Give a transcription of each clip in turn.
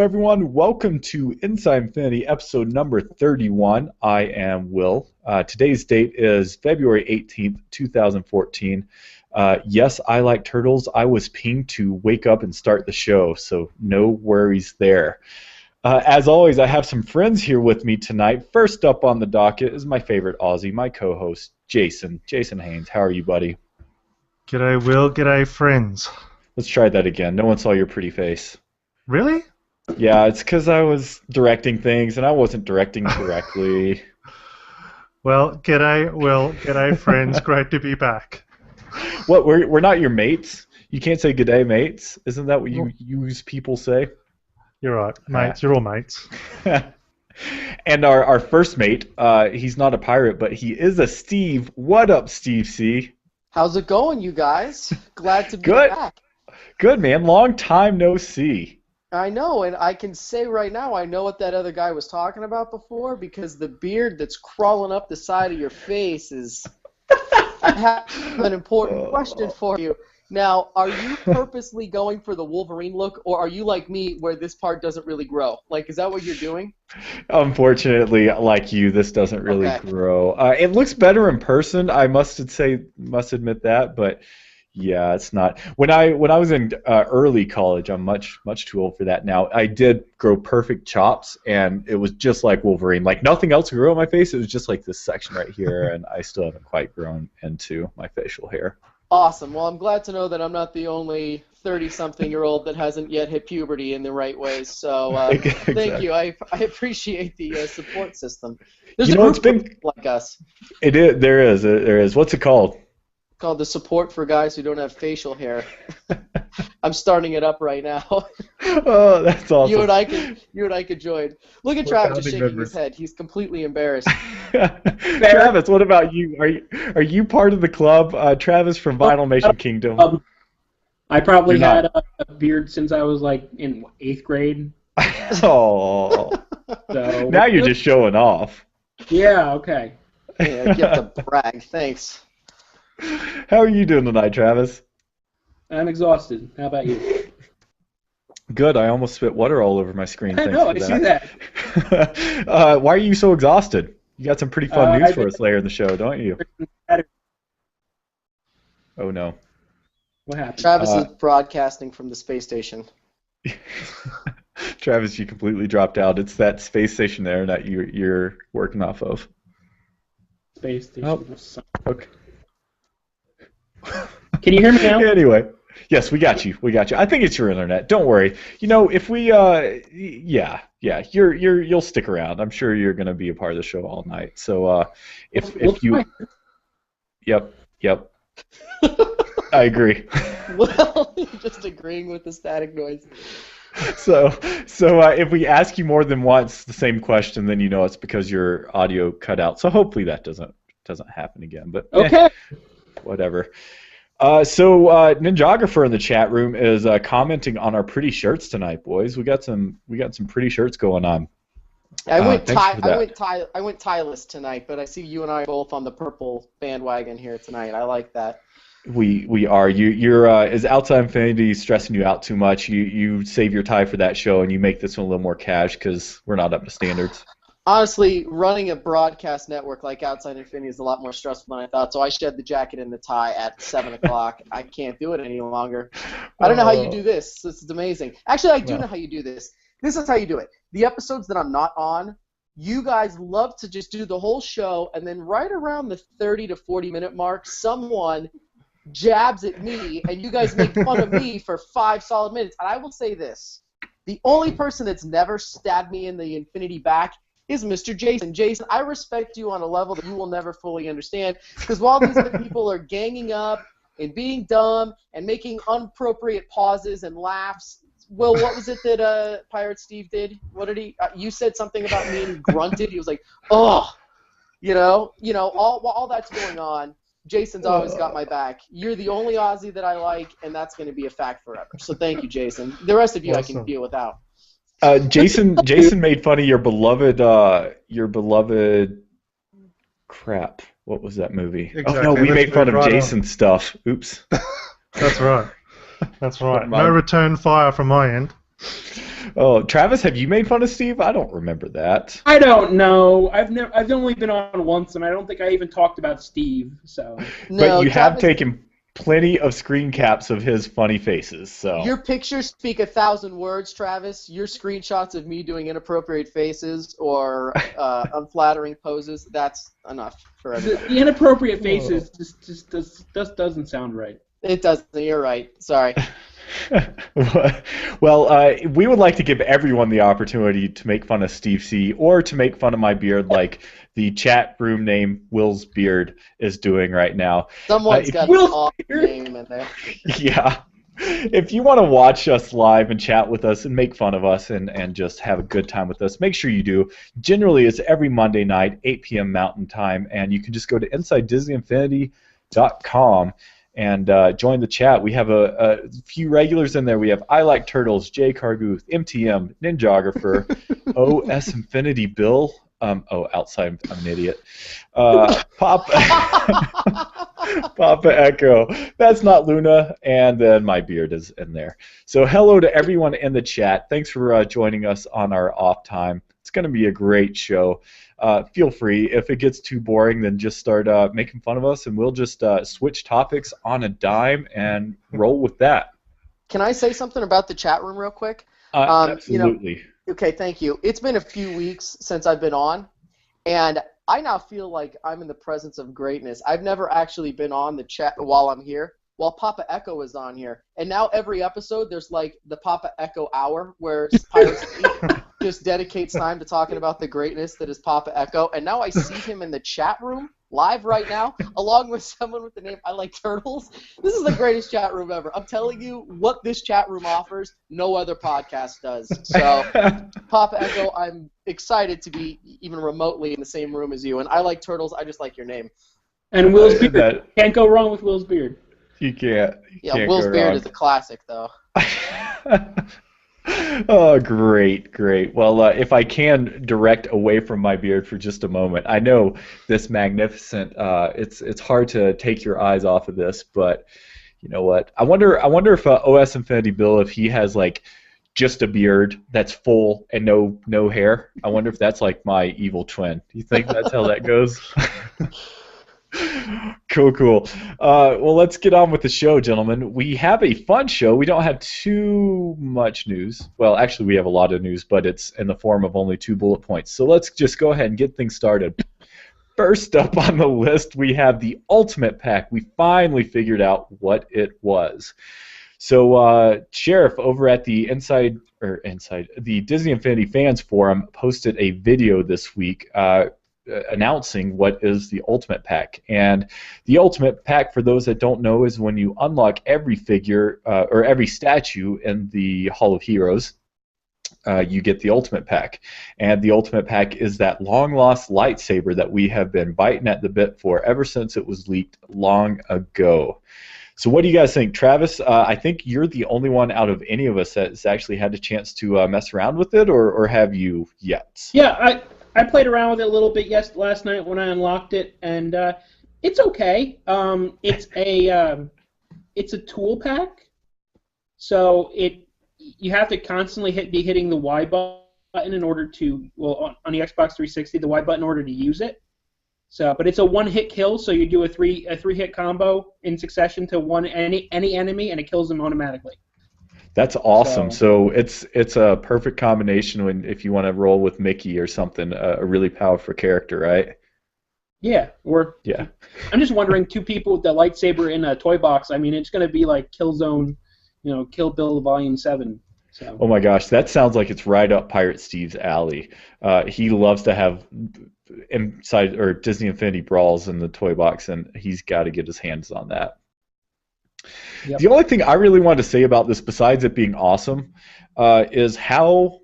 everyone. Welcome to Inside Infinity, episode number 31. I am Will. Today's date is February 18th, 2014. Yes, I like turtles. I was pinged to wake up and start the show, so no worries there. As always, I have some friends here with me tonight. First up on the docket is my favorite Aussie, my co-host, Jason. Jason Haynes, how are you, buddy? G'day, Will. G'day, friends. Let's try that again. No one saw your pretty face. Really? Yeah, it's because I was directing things and I wasn't directing correctly. Well, g'day, Will. G'day, friends. Great to be back. What? We're not your mates? You can't say good day, mates? Isn't that what you use people say? You're right, mates. You're all mates. And our first mate, he's not a pirate, but he is a Steve. What up, Steve C? How's it going, you guys? Glad to be Good. back. Good, man. Long time no see. I know, and I can say right now I know what that other guy was talking about before because the beard that's crawling up the side of your face is... I have an important question for you. Now, are you purposely going for the Wolverine look, or are you like me where this part doesn't really grow? Like, is that what you're doing? Unfortunately, like you, this doesn't really grow. It looks better in person, I must admit that, but... Yeah, it's not. When I was in early college, I'm much too old for that now. I did grow perfect chops, and it was just like Wolverine. Like nothing else grew on my face. It was just like this section right here, and I still haven't quite grown into my facial hair. Awesome. Well, I'm glad to know that I'm not the only 30-something-year-old that hasn't yet hit puberty in the right ways. So Exactly. Thank you. I appreciate the support system. There's You a know, group it's been of people like us. it is there is. What's it called? Called the support for guys who don't have facial hair. I'm starting it up right now. Oh, that's awesome. You and I could join. Look at We're Travis just founding shaking members. his head. He's completely embarrassed. Travis, what about you? Are you part of the club? Travis from Vinylmation Kingdom. I probably You're had a beard since I was like in 8th grade. Oh, So now you're just showing off. yeah, okay. Yeah, you have to brag. Thanks. How are you doing tonight, Travis? I'm exhausted. How about you? Good. I almost spit water all over my screen. I Thanks know, for I see that. Why are you so exhausted? You got some pretty fun news I've for been- us later in the show, don't you? Oh no. What happened? Travis is broadcasting from the space station. Travis, you completely dropped out. It's that space station there that you're working off of. Space station. Oh. Okay. Can you hear me now? Anyway, yes, we got you. I think it's your internet. Don't worry. You know, if we, yeah, you'll stick around. I'm sure you're gonna be a part of the show all night. So, if you, yep, I agree. Well, you're just agreeing with the static noise. So if we ask you more than once the same question, then you know it's because your audio cut out. So hopefully that doesn't happen again. But Okay. Whatever. So Ninjographer in the chat room is commenting on our pretty shirts tonight, boys. We got some pretty shirts going on. I went thanks for that. I went tieless tonight, but I see you and I are both on the purple bandwagon here tonight. I like that. We are. You're is Outside Infinity stressing you out too much? You save your tie for that show and you make this one a little more cash because we're not up to standards. Honestly, running a broadcast network like Outside Infinity is a lot more stressful than I thought, so I shed the jacket and the tie at 7 o'clock. I can't do it any longer. I don't know how you do this. This is amazing. Actually, I do know how you do this. This is how you do it. The episodes that I'm not on, you guys love to just do the whole show, and then right around the 30 to 40-minute mark, someone jabs at me, and you guys make fun of me for 5 solid minutes. And I will say this. The only person that's never stabbed me in the infinity back is Mr. Jason. Jason, I respect you on a level that you will never fully understand, because while these other people are ganging up and being dumb and making inappropriate pauses and laughs, Will, what was it that Pirate Steve did? What did he? You said something about me and he grunted. He was like, "Oh," all that's going on. Jason's always got my back. You're the only Aussie that I like, and that's going to be a fact forever. So thank you, Jason. The rest of you I can deal without. Jason made fun of your beloved crap. What was that movie? Exactly. Oh no, we Let's made fun move of right Jason's stuff. Oops. That's right. That's right. Never mind. No return fire from my end. Oh, Travis, have you made fun of Steve? I don't remember that. I don't know. I've only been on once, and I don't think I even talked about Steve. So But No, you have Travis, taken plenty of screen caps of his funny faces, so. your pictures speak 1,000 words, Travis. Your screenshots of me doing inappropriate faces or unflattering poses, that's enough for everybody. the inappropriate faces just doesn't sound right. It doesn't. You're right. Sorry. Well, we would like to give everyone the opportunity to make fun of Steve C. or to make fun of my beard like the chat room name Will's Beard is doing right now. Someone's if got you- an awesome name in there. Yeah. If you want to watch us live and chat with us and make fun of us and just have a good time with us, make sure you do. Generally, it's every Monday night, 8 p.m. Mountain Time, and you can just go to InsideDisneyInfinity.com and join the chat. We have a few regulars in there. We have I Like Turtles, Jay Carguth, MTM, Ninjographer, OS Infinity Bill. Outside, I'm an idiot. Papa Echo. That's not Luna. And then my beard is in there. So hello to everyone in the chat. Thanks for joining us on our off time. It's going to be a great show. Feel free. If it gets too boring, then just start making fun of us, and we'll just switch topics on a dime and roll with that. Can I say something about the chat room real quick? Absolutely. Okay, thank you. It's been a few weeks since I've been on, and I now feel like I'm in the presence of greatness. I've never actually been on the chat while I'm here, while Papa Echo is on here. And now every episode there's like the Papa Echo hour where Pirates just dedicates time to talking about the greatness that is Papa Echo. And now I see him in the chat room live right now, along with someone with the name I Like Turtles. This is the greatest chat room ever. I'm telling you, what this chat room offers, no other podcast does. So, Papa Echo, I'm excited to be even remotely in the same room as you. And I Like Turtles, I just like your name. And Will's beard. Can't go wrong with Will's beard. You can't. Yeah, Will's beard is a classic, though. Oh, great. Well, if I can direct away from my beard for just a moment, I know this magnificent. It's hard to take your eyes off of this, but you know what? I wonder if OS Infinity Bill, if he has like just a beard that's full and no hair. I wonder if that's like my evil twin. Do you think that's how that goes? Cool. Well, let's get on with the show, gentlemen. We have a fun show. We don't have too much news. Well, actually, we have a lot of news, but it's in the form of only 2 bullet points. So let's just go ahead and get things started. First up on the list, we have the Ultimate Pack. We finally figured out what it was. So, Sheriff over at the the Disney Infinity Fans Forum posted a video this week announcing what is the Ultimate Pack. And the Ultimate Pack, for those that don't know, is when you unlock every figure or every statue in the Hall of Heroes, you get the Ultimate Pack. And the Ultimate Pack is that long-lost lightsaber that we have been biting at the bit for ever since it was leaked long ago. So what do you guys think? Travis, I think you're the only one out of any of us that's actually had a chance to mess around with it, or have you yet? Yeah, I played around with it a little bit last night when I unlocked it, and it's okay. It's a tool pack, so you have to constantly be hitting the Y button in order to, well, on the Xbox 360, the Y button in order to use it. So, but it's a one-hit kill, so you do a three-hit combo in succession to any enemy, and it kills them automatically. That's awesome. So it's a perfect combination if you want to roll with Mickey or something, a really powerful character, right? Yeah. Yeah. I'm just wondering, 2 people with the lightsaber in a toy box. I mean, it's going to be like Killzone, Kill Bill Volume 7. So. Oh my gosh, that sounds like it's right up Pirate Steve's alley. He loves to have inside or Disney Infinity brawls in the toy box, and he's got to get his hands on that. Yep. The only thing I really wanted to say about this, besides it being awesome, is how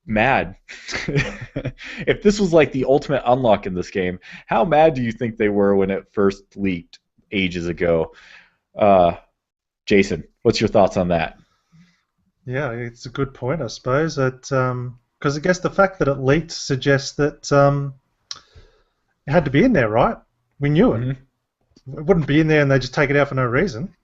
mad. If this was like the ultimate unlock in this game, how mad do you think they were when it first leaked ages ago? Jason, what's your thoughts on that? Yeah, it's a good point, I suppose. Because I guess the fact that it leaked suggests that it had to be in there, right? We knew it. Mm-hmm. It wouldn't be in there and they just take it out for no reason.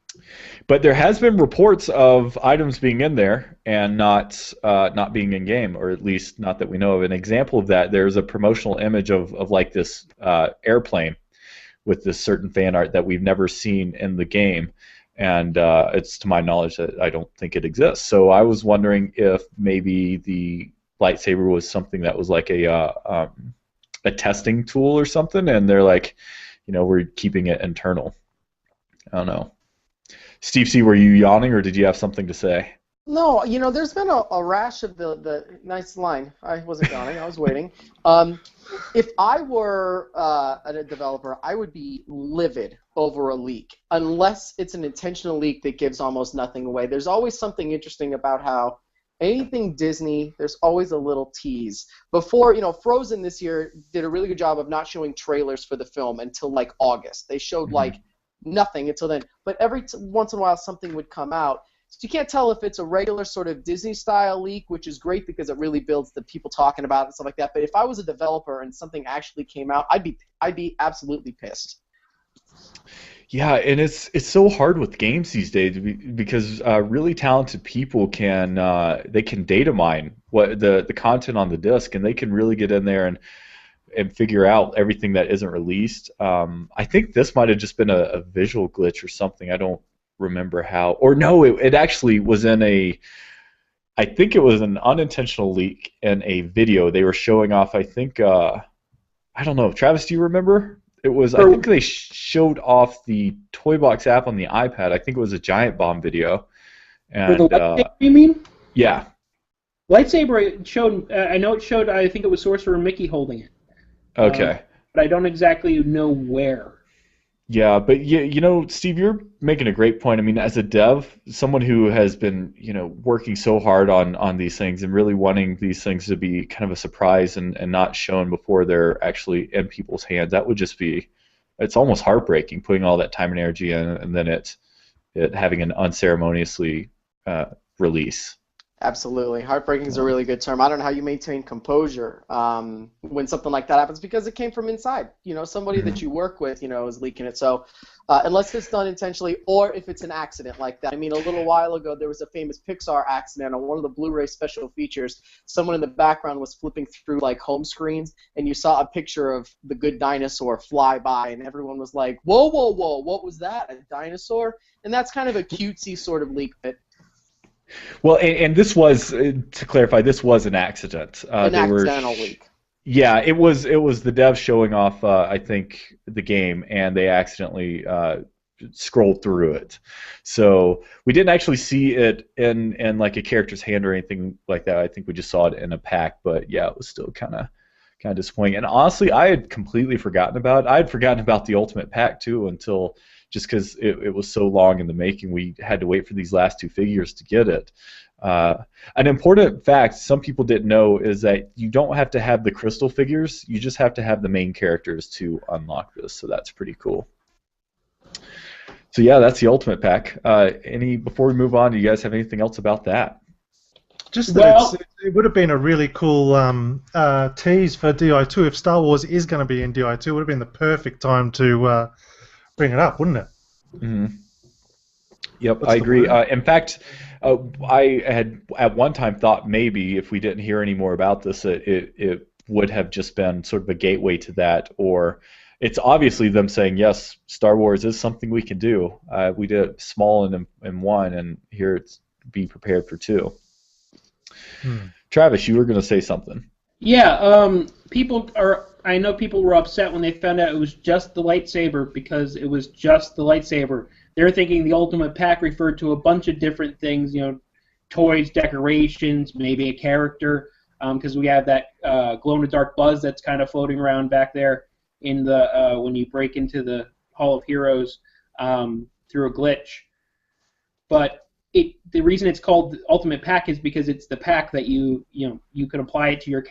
But there has been reports of items being in there and not being in game, or at least not that we know of. An example of that, there's a promotional image of like this airplane with this certain fan art that we've never seen in the game, and it's to my knowledge that I don't think it exists. So I was wondering if maybe the lightsaber was something that was like a testing tool or something, and they're like, we're keeping it internal. I don't know. Steve C., were you yawning, or did you have something to say? No, there's been a rash of the nice line. I wasn't yawning. I was waiting. If I were a developer, I would be livid over a leak, unless it's an intentional leak that gives almost nothing away. There's always something interesting about how anything Disney, there's always a little tease. Before, Frozen this year did a really good job of not showing trailers for the film until like August. They showed like nothing until then. But every once in a while something would come out. So you can't tell if it's a regular sort of Disney-style leak, which is great because it really builds the people talking about it and stuff like that. But if I was a developer and something actually came out, I'd be absolutely pissed. Yeah, and it's so hard with games these days because really talented people can data mine what the content on the disc, and they can really get in there and figure out everything that isn't released. I think this might have just been a visual glitch or something. I don't remember how. Or no, it actually was I think it was an unintentional leak in a video. They were showing off, I think, I don't know. Travis, do you remember? It was, I think they showed off the Toy Box app on the iPad. I think it was a Giant Bomb video. And, for the lightsaber, you mean? Yeah. Lightsaber, it showed, I know it showed, I think it was Sorcerer Mickey holding it. Okay. But I don't exactly know where. Yeah, but Steve, you're making a great point. I mean, as a dev, someone who has been, working so hard on these things and really wanting these things to be kind of a surprise and not shown before they're actually in people's hands, that would just be, it's almost heartbreaking putting all that time and energy in and then it having an unceremoniously release. Absolutely. Heartbreaking is a really good term. I don't know how you maintain composure when something like that happens because it came from inside. Somebody that you work with, is leaking it. So unless it's done intentionally or if it's an accident like that. I mean, a little while ago, there was a famous Pixar accident on one of the Blu-ray special features. Someone in the background was flipping through like home screens and you saw a picture of the good dinosaur fly by and everyone was like, whoa, whoa, whoa, what was that? A dinosaur? And that's kind of a cutesy sort of leak bit. Well, and this was, to clarify, this was an accident. An accidental leak. Yeah, it was the devs showing off, I think, the game, and they accidentally scrolled through it. So we didn't actually see it in like a character's hand or anything like that. I think we just saw it in a pack, but yeah, it was still kind of disappointing. And honestly, I had completely forgotten about it. I had forgotten about the Ultimate Pack too until just because it was so long in the making. We had to wait for these last two figures to get it. An important fact some people didn't know is that you don't have to have the crystal figures. You just have to have the main characters to unlock this, so that's pretty cool. So yeah, that's the Ultimate Pack. Before we move on, do you guys have anything else about that? Just that it would have been a really cool tease for DI2. If Star Wars is going to be in DI2, it would have been the perfect time to bring it up, wouldn't it? Mm-hmm. Yep, I agree. In fact, I had at one time thought maybe if we didn't hear any more about this, it would have just been sort of a gateway to that, or it's obviously them saying, yes, Star Wars is something we can do. We did it small in one, and here it's be prepared for two. Travis, you were going to say something. Yeah, I know people were upset when they found out it was just the lightsaber because it was just the lightsaber. They're thinking the Ultimate Pack referred to a bunch of different things, toys, decorations, maybe a character, because we have that glow-in-the-dark Buzz that's kind of floating around back there in the when you break into the Hall of Heroes through a glitch. But the reason it's called the Ultimate Pack is because it's the pack that you can apply it to your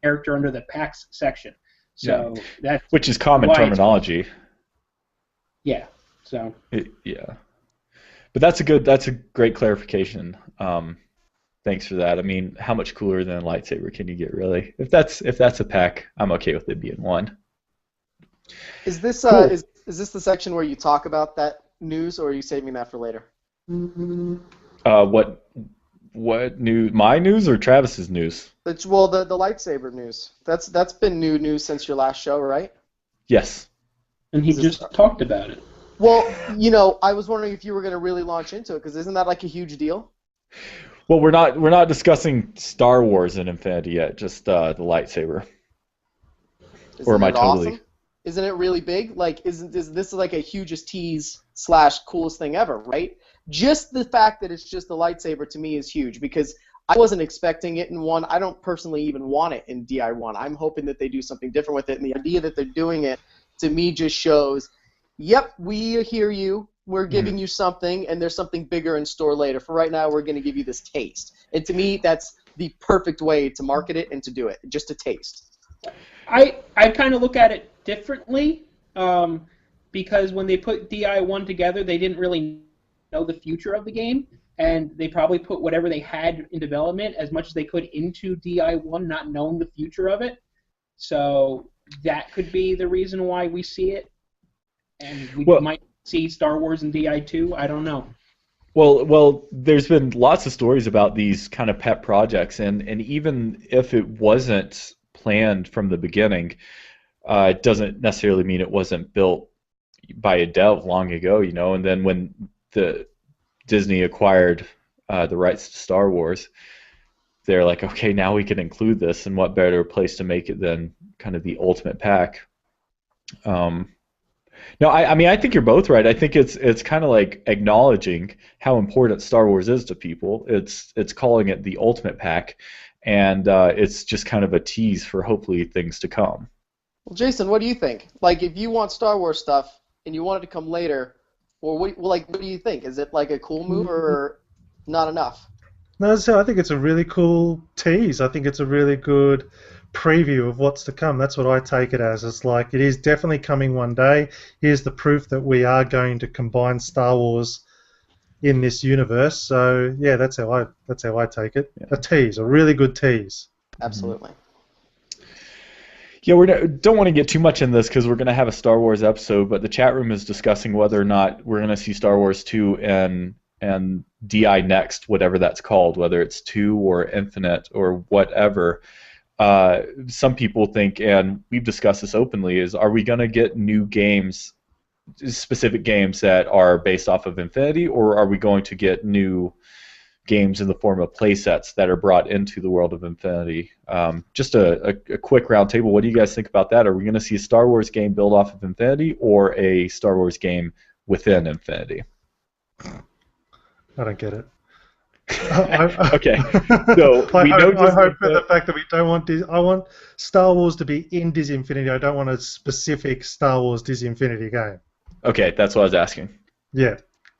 character under the packs section. So that's which is common terminology. Yeah. So. But that's a great clarification. Thanks for that. I mean, how much cooler than a lightsaber can you get, really? If that's a pack, I'm okay with it being one. Is this cool. Is this the section where you talk about that news, or are you saving that for later? What news? My news or Travis's news? Well, the lightsaber news. That's been new news since your last show, right? Yes. And he just talked about it. Well, I was wondering if you were going to really launch into it, because isn't that like a huge deal? Well, we're not discussing Star Wars in Infinity yet, just the lightsaber. Or am I totally? Awesome? Isn't it really big? Like, is this like a hugest tease / coolest thing ever, right? Just the fact that it's just the lightsaber to me is huge, because I wasn't expecting it in 1. I don't personally even want it in DI1. I'm hoping that they do something different with it, and the idea that they're doing it to me just shows, yep, we hear you. We're giving you something, and there's something bigger in store later. For right now, we're going to give you this taste. And to me, that's the perfect way to market it and to do it, just a taste. I kind of look at it differently, because when they put DI1 together, they didn't really know the future of the game, and they probably put whatever they had in development as much as they could into DI1, not knowing the future of it. So that could be the reason why we see it, and we might see Star Wars in DI2. I don't know. Well, there's been lots of stories about these kind of pet projects, and even if it wasn't planned from the beginning, it doesn't necessarily mean it wasn't built by a dev long ago, And then when the Disney acquired the rights to Star Wars, they're like, okay, now we can include this, and what better place to make it than kind of the ultimate pack? No, I mean, I think you're both right. I think it's kind of like acknowledging how important Star Wars is to people. It's calling it the ultimate pack, and it's just kind of a tease for hopefully things to come. Well, Jason, what do you think? Like, if you want Star Wars stuff and you want it to come later, or what do you think? Is it like a cool move or not enough? No, so I think it's a really cool tease. I think it's a really good preview of what's to come. That's what I take it as. It's like, it is definitely coming one day. Here's the proof that we are going to combine Star Wars in this universe. So yeah, that's how I take it. Yeah. A tease, a really good tease. Absolutely. Yeah, we don't want to get too much in this because we're going to have a Star Wars episode, but the chat room is discussing whether or not we're going to see Star Wars 2 and DI Next, whatever that's called, whether it's 2 or Infinite or whatever. Some people think, and we've discussed this openly, is are we going to get new games, specific games that are based off of Infinity, or are we going to get new games in the form of playsets that are brought into the world of Infinity? Just a quick round table. What do you guys think about that? Are we going to see a Star Wars game built off of Infinity or a Star Wars game within Infinity? I don't get it. Okay, so I hope for the fact that we don't want I want Star Wars to be in Disney Infinity. I don't want a specific Star Wars Disney Infinity game. Okay, that's what I was asking. Yeah.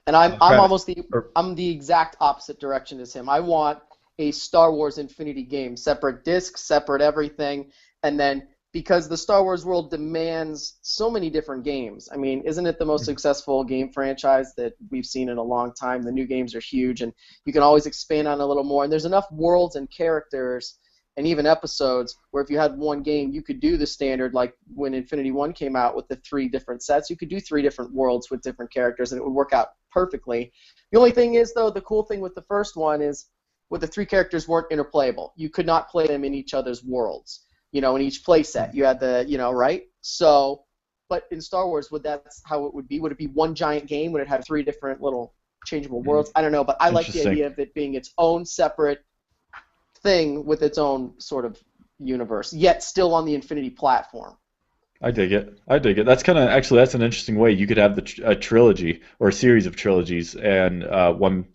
And I'm the exact opposite direction as him. I want a Star Wars Infinity game, separate discs, separate everything, and then because the Star Wars world demands so many different games. I mean, isn't it the most successful game franchise that we've seen in a long time? The new games are huge, and you can always expand on it a little more. And there's enough worlds and characters and even episodes where if you had one game, you could do the standard, like when Infinity 1 came out with the 3 different sets, you could do 3 different worlds with different characters, and it would work out perfectly. The only thing is, though, the cool thing with the first one is with the 3 characters weren't interplayable. You could not play them in each other's worlds. In each play set, you had the, right? So, but in Star Wars, that's how it would be? Would it be one giant game? Would it have 3 different little changeable worlds? I don't know, but I like the idea of it being its own separate thing with its own sort of universe, yet still on the Infinity platform. I dig it. That's that's an interesting way. You could have a trilogy or a series of trilogies, and one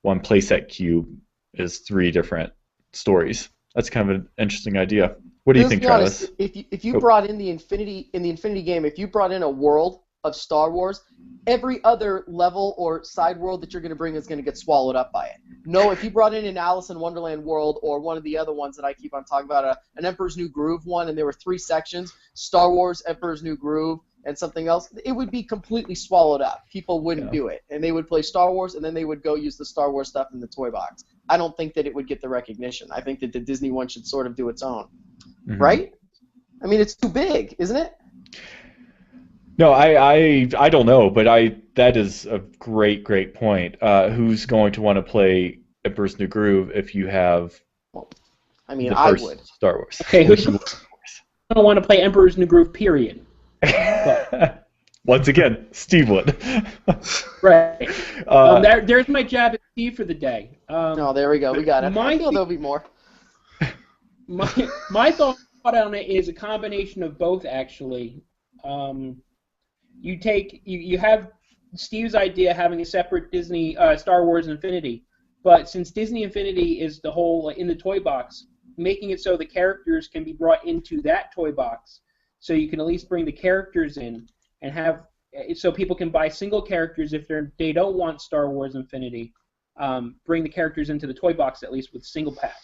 playset cube is 3 different stories. That's kind of an interesting idea. What do you think, Travis? If you brought in the Infinity game, if you brought in a world of Star Wars, every other level or side world that you're going to bring is going to get swallowed up by it. No, if you brought in an Alice in Wonderland world or one of the other ones that I keep on talking about, an Emperor's New Groove one, and there were 3 sections, Star Wars, Emperor's New Groove, and something else, it would be completely swallowed up. People wouldn't do it. And they would play Star Wars, and then they would go use the Star Wars stuff in the toy box. I don't think that it would get the recognition. I think that the Disney one should sort of do its own. Mm-hmm. Right? I mean, it's too big, isn't it? No, I don't know, but I that is a great, great point. Who's going to want to play Emperor's New Groove if you have Well, I mean, the I first would. Star Wars? Okay, who's going to want to play Emperor's New Groove, period? Once again, Steve would. Right. There's my jab at Steve for the day. Oh, there we go. We got it. I feel there'll be more. My thought on it is a combination of both, actually. You have Steve's idea having a separate Disney Star Wars Infinity, but since Disney Infinity is the whole in the toy box, making it so the characters can be brought into that toy box, so you can at least bring the characters in and have so people can buy single characters if they don't want Star Wars Infinity. Bring the characters into the toy box at least with single pack.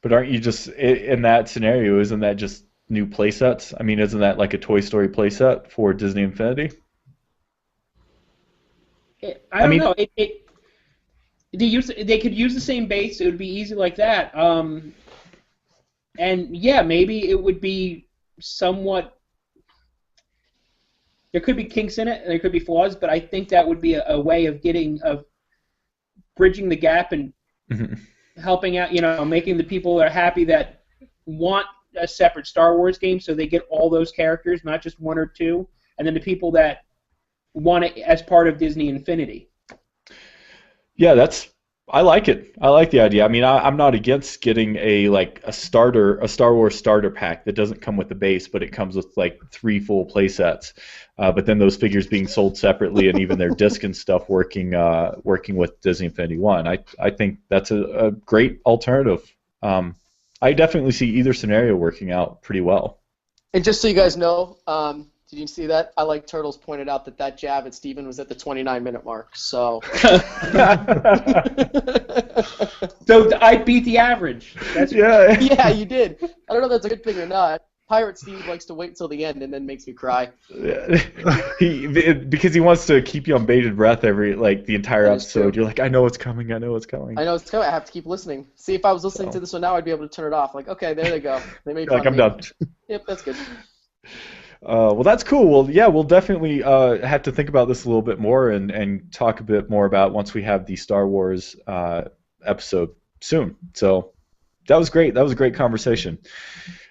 But aren't you just in that scenario? Isn't that just new playsets? I mean, isn't that like a Toy Story playset for Disney Infinity? I don't know. They could use the same base. It would be easy like that. And yeah, maybe it would be somewhat. There could be kinks in it. There could be flaws, but I think that would be a way of bridging the gap and helping out. Making the people that are happy that want a separate Star Wars game, so they get all those characters, not just one or two, and then the people that want it as part of Disney Infinity. Yeah, I like it. I like the idea. I mean, I'm not against getting a Star Wars starter pack that doesn't come with the base, but it comes with like 3 full play sets. But then those figures being sold separately, and even their disc and stuff working with Disney Infinity 1. I think that's a great alternative. I definitely see either scenario working out pretty well. And just so you guys know, did you see that? I like Turtles pointed out that jab at Steven was at the 29-minute mark. So. So I beat the average. Yeah. Yeah, you did. I don't know if that's a good thing or not. Pirate Steve likes to wait until the end and then makes me cry. Because he wants to keep you on bated breath the entire episode. You're like, I know it's coming. I know it's coming. I have to keep listening. See, if I was listening to this one now, I'd be able to turn it off. Like, okay, there they go. They made fun of me. I'm done. Yep, that's good. Well, that's cool. Well, yeah, we'll definitely have to think about this a little bit more and talk a bit more about once we have the Star Wars episode soon. So that was great. That was a great conversation.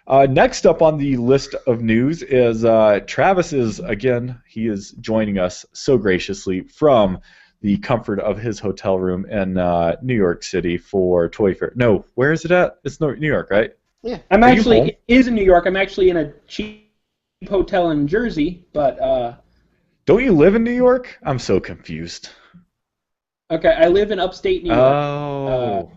Next up on the list of news is Travis he is joining us so graciously from the comfort of his hotel room in New York City for Toy Fair. No, where is it at? It's New York, right? Yeah. It is in New York. I'm actually in a cheap hotel in Jersey, but... Don't you live in New York? I'm so confused. Okay, I live in upstate New York. Oh.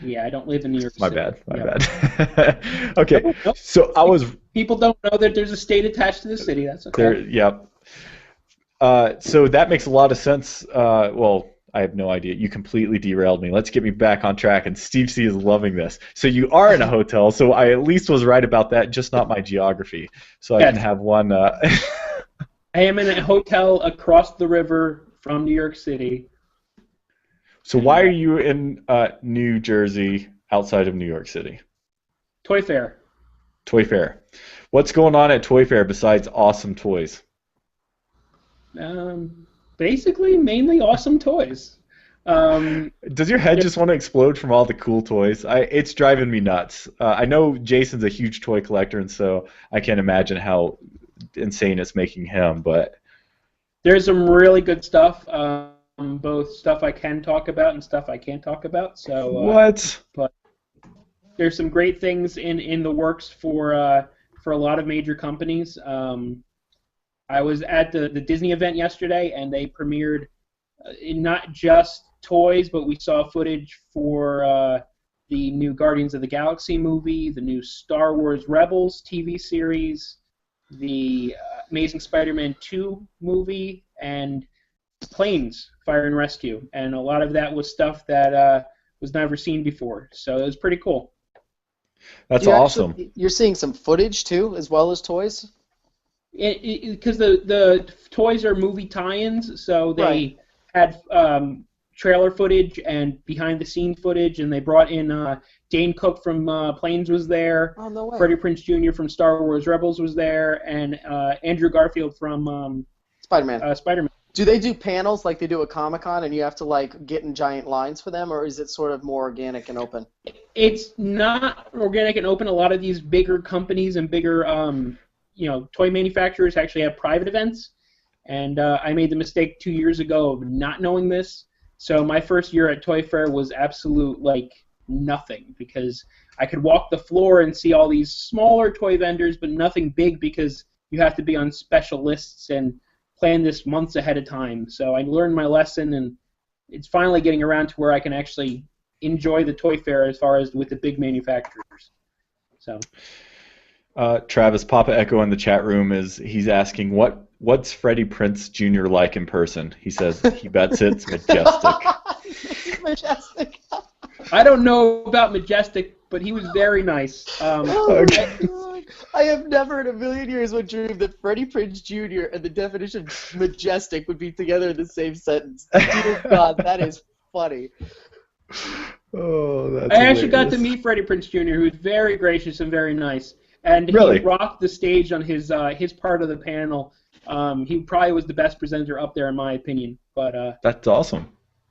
Yeah, I don't live in New York My City. bad. Okay, so I was... People don't know that there's a state attached to the city. That's okay. Yep. So that makes a lot of sense. Well, I have no idea. You completely derailed me. Let's get me back on track, and Steve C is loving this. So you are in a hotel, so I at least was right about that, just not my geography. So I can have one... I am in a hotel across the river from New York City. So why are you in New Jersey outside of New York City? Toy Fair. Toy Fair. What's going on at Toy Fair besides awesome toys? Basically, mainly awesome toys. Does your head just want to explode from all the cool toys? It's driving me nuts. I know Jason's a huge toy collector, and so I can't imagine how insane it's making him. But there's some really good stuff. Both stuff I can talk about and stuff I can't talk about. So what? But there's some great things in the works for a lot of major companies. I was at the Disney event yesterday, and they premiered not just toys, but we saw footage for the new Guardians of the Galaxy movie, the new Star Wars Rebels TV series, the Amazing Spider-Man 2 movie, and Planes, Fire and Rescue. And a lot of that was stuff that was never seen before. So it was pretty cool. That's awesome. You're seeing some footage, too, as well as toys? Because the toys are movie tie-ins, so they had trailer footage and behind-the-scenes footage, and they brought in Dane Cook from Planes was there, oh, no way. Freddie Prinze Jr. from Star Wars Rebels was there, and Andrew Garfield from Spider-Man. Spider-Man. Do they do panels like they do at Comic-Con, and you have to like get in giant lines for them, or is it sort of more organic and open? It's not organic and open. A lot of these bigger companies and bigger, toy manufacturers actually have private events. And I made the mistake 2 years ago of not knowing this. So my first year at Toy Fair was absolute nothing, because I could walk the floor and see all these smaller toy vendors, but nothing big, because you have to be on special lists and plan this months ahead of time. So I learned my lesson, and it's finally getting around to where I can actually enjoy the Toy Fair as far as with the big manufacturers. So. Travis, Papa Echo in the chat room he's asking what's Freddie Prinze Jr. like in person? He says he bets it's majestic. Majestic. I don't know about majestic, but he was very nice. I have never in a million years would dream that Freddie Prinze Jr. and the definition of majestic would be together in the same sentence. Dear God, that is funny. Oh, that's I actually got hilarious. to meet Freddie Prinze Jr., who was very gracious and very nice. And Really? He rocked the stage on his part of the panel. He probably was the best presenter up there, in my opinion. But that's awesome.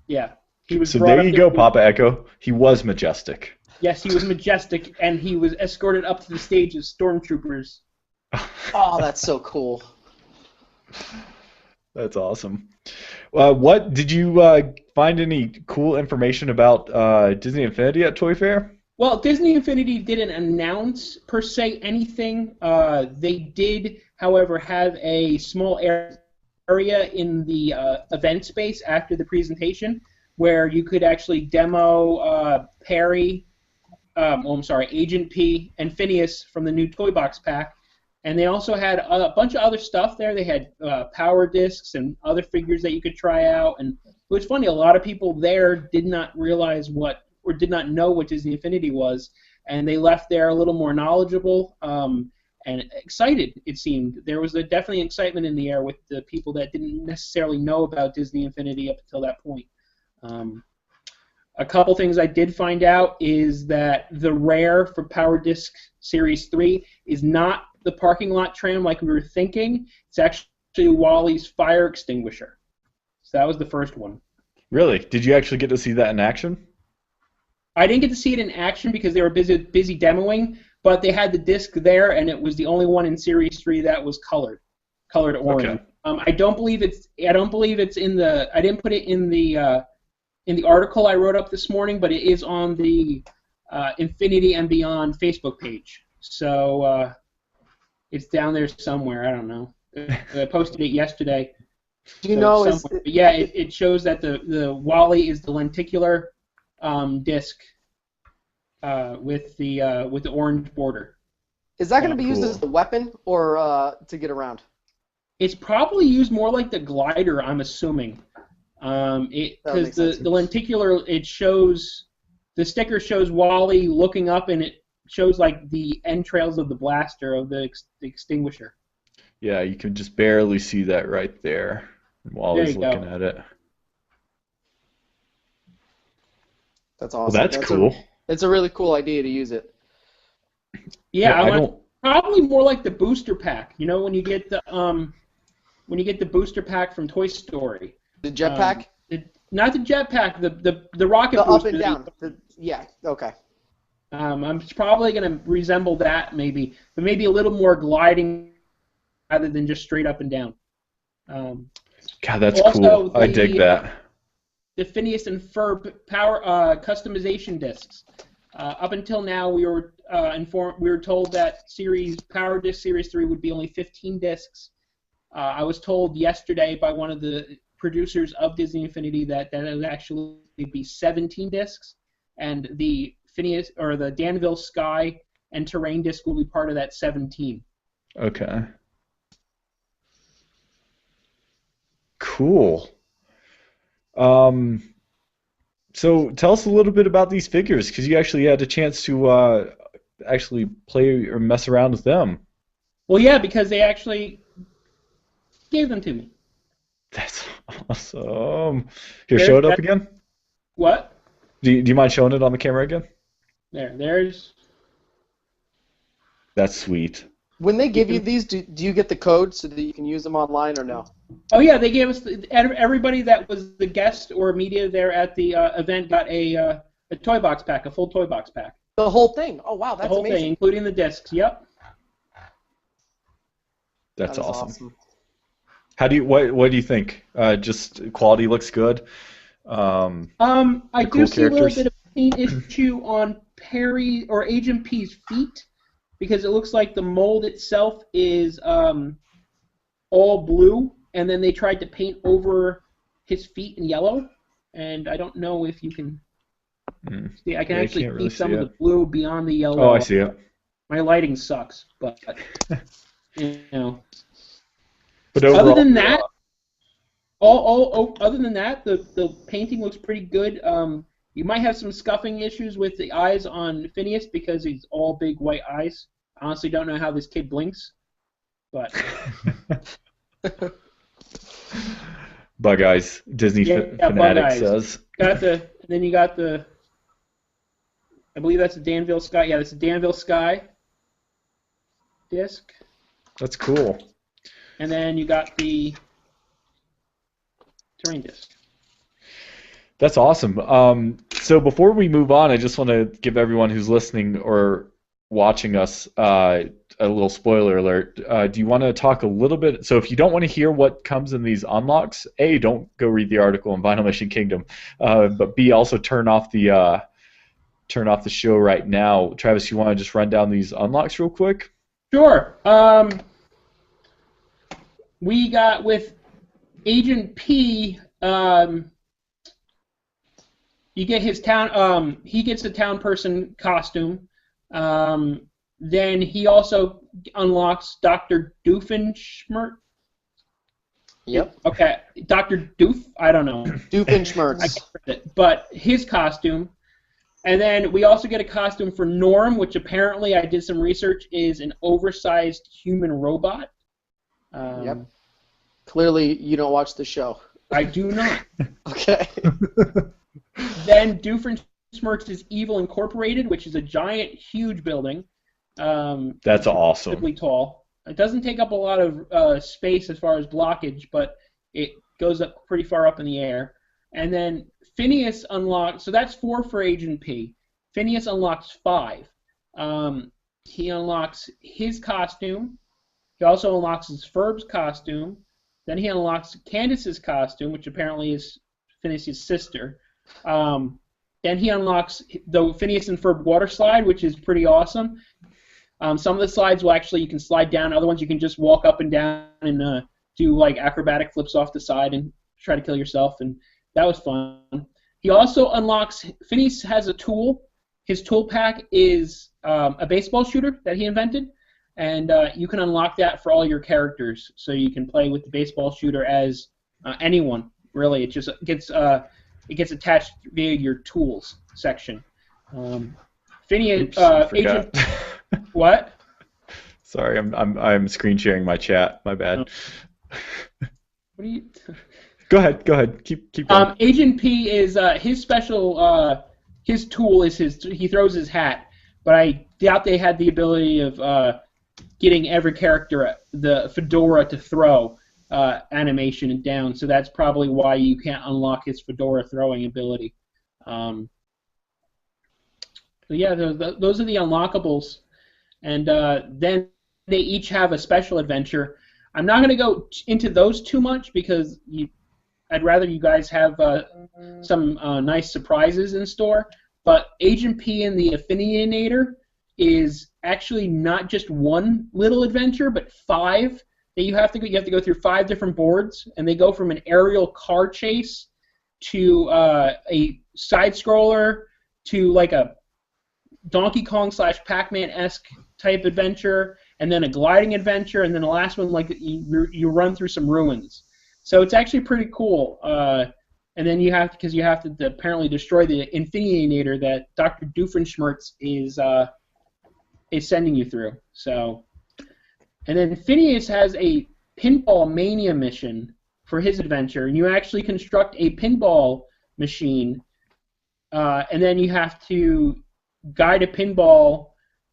yeah, he was. So brought there up you there go, Papa Echo. He was majestic. Yes, he was majestic, and he was escorted up to the stage as stormtroopers. Oh, that's so cool. That's awesome. What did you find any cool information about Disney Infinity at Toy Fair? Well, Disney Infinity didn't announce, per se, anything. They did, however, have a small area in the event space after the presentation where you could actually demo Agent P and Phineas from the new Toy Box pack. And they also had a bunch of other stuff there. They had power discs and other figures that you could try out. And it was funny, a lot of people there did not realize or did not know what Disney Infinity was, and they left there a little more knowledgeable and excited, it seemed. There was definitely excitement in the air with the people that didn't necessarily know about Disney Infinity up until that point. A couple things I did find out is that the rare for Power Disc Series 3 is not the parking lot tram like we were thinking. It's actually Wally's fire extinguisher. So that was the first one. Really? Did you actually get to see that in action? I didn't get to see it in action because they were busy demoing, but they had the disc there, and it was the only one in Series 3 that was colored orange. Okay. I don't believe it's in the. I didn't put it in the article I wrote up this morning, but it is on the Infinity and Beyond Facebook page. So it's down there somewhere. I don't know. I posted it yesterday. Do you know? It shows that the Wally is the lenticular disc with the orange border. Is that going to be used cool. as a weapon or to get around? It's probably used more like the glider, I'm assuming. Because the lenticular, the sticker shows Wally looking up, and it shows like the entrails of the blaster of the extinguisher. Yeah, you can just barely see that right there while There he's you looking go. at it. That's Well, awesome. that's cool. It's a really cool idea to use it. Yeah, I don't. probably more like the booster pack. You know, when you get the booster pack from Toy Story. The jetpack? Not the jetpack, the rocket The up booster. and down. Yeah, okay. I'm probably going to resemble that maybe, but maybe a little more gliding rather than just straight up and down. God, that's Also, cool. I dig that. The Phineas and Ferb power customization discs. Up until now, we were told that Power Disc Series 3 would be only 15 discs. I was told yesterday by one of the producers of Disney Infinity that it would actually be 17 discs, and the Phineas or the Danville Sky and Terrain disc will be part of that 17. Okay. Cool. So tell us a little bit about these figures, because you actually had a chance to actually play or mess around with them. Well, yeah, because they actually gave them to me. That's awesome. Here, show it up again. What? Do you mind showing it on the camera again? There's. That's sweet. When they give you these, do you get the code so that you can use them online or no? Oh yeah, they gave us everybody that was the guest or media there at the event got a toy box pack, a full toy box pack. The whole thing. Oh wow, that's the whole amazing. thing, including the discs. Yep. That's That is awesome. How do you what do you think? Just quality looks good. I do cool see a little characters. bit of a paint issue on Perry or Agent P's feet because it looks like the mold itself is all blue, and then they tried to paint over his feet in yellow, and I don't know if you can see. I can Yeah, actually can't really see some see of it. the blue beyond the yellow. Oh, I see it. My lighting sucks, but you know. But overall, Other than that, other than that, the painting looks pretty good. You might have some scuffing issues with the eyes on Phineas because he's all big white eyes. I honestly don't know how this kid blinks, but Bug Eyes, Disney Bug fanatic Eyes. says. Then you got the. I believe that's a Danville Sky. Yeah, that's a Danville Sky disc. That's cool. And then you got the terrain disc. That's awesome. So before we move on, I just want to give everyone who's listening or watching us a little spoiler alert. Do you want to talk a little bit? So if you don't want to hear what comes in these unlocks, A, don't go read the article in Vinyl Mission Kingdom, but B, also turn off the show right now. Travis, you want to just run down these unlocks real quick? Sure. We got with Agent P. You get his town. He gets the town person costume. Then he also unlocks Dr. Doofenshmirtz. Yep. Okay, Dr. Doof. I don't know. Doofenshmirtz. I can't remember it, but his costume. And then we also get a costume for Norm, which apparently I did some research is an oversized human robot. Yep. Clearly, you don't watch the show. I do not. Okay. Then Doofenshmirtz is Evil Incorporated, which is a giant, huge building. That's awesome. Incredibly tall. It doesn't take up a lot of space as far as blockage, but it goes up pretty far up in the air. And then Phineas unlocks, so that's 4 for Agent P. Phineas unlocks 5. He unlocks his costume. He also unlocks his Ferb's costume. Then he unlocks Candace's costume, which apparently is Phineas' sister. Then he unlocks the Phineas and Ferb water slide, which is pretty awesome. Some of the slides will actually, you can slide down. Other ones you can just walk up and down and do like acrobatic flips off the side and try to kill yourself, and that was fun. He also unlocks, Phineas has a tool. His tool pack is a baseball shooter that he invented, and you can unlock that for all your characters, so you can play with the baseball shooter as anyone, really. It just gets attached via your tools section. Phineas, Oops, I forgot. Agent, what? Sorry, I'm screen sharing my chat. My bad. What are you? Go ahead. Keep going. Agent P is his special. His tool is he throws his hat, but I doubt they had the ability of getting every character the fedora to throw animation down. So that's probably why you can't unlock his fedora throwing ability. So yeah, those are the unlockables, and then they each have a special adventure. I'm not going to go into those too much because I'd rather you guys have some nice surprises in store. But Agent P and the Affiniator is actually not just one little adventure, but 5 that you have to go. You have to go through 5 different boards, and they go from an aerial car chase to a side scroller to like a Donkey Kong / Pac-Man-esque type adventure, and then a gliding adventure, and then the last one like you run through some ruins. So it's actually pretty cool. And then you have to apparently destroy the Infiniator that Dr. Doofenshmirtz is sending you through. So, and then Phineas has a pinball mania mission for his adventure, and you actually construct a pinball machine, and then you have to guide a pinball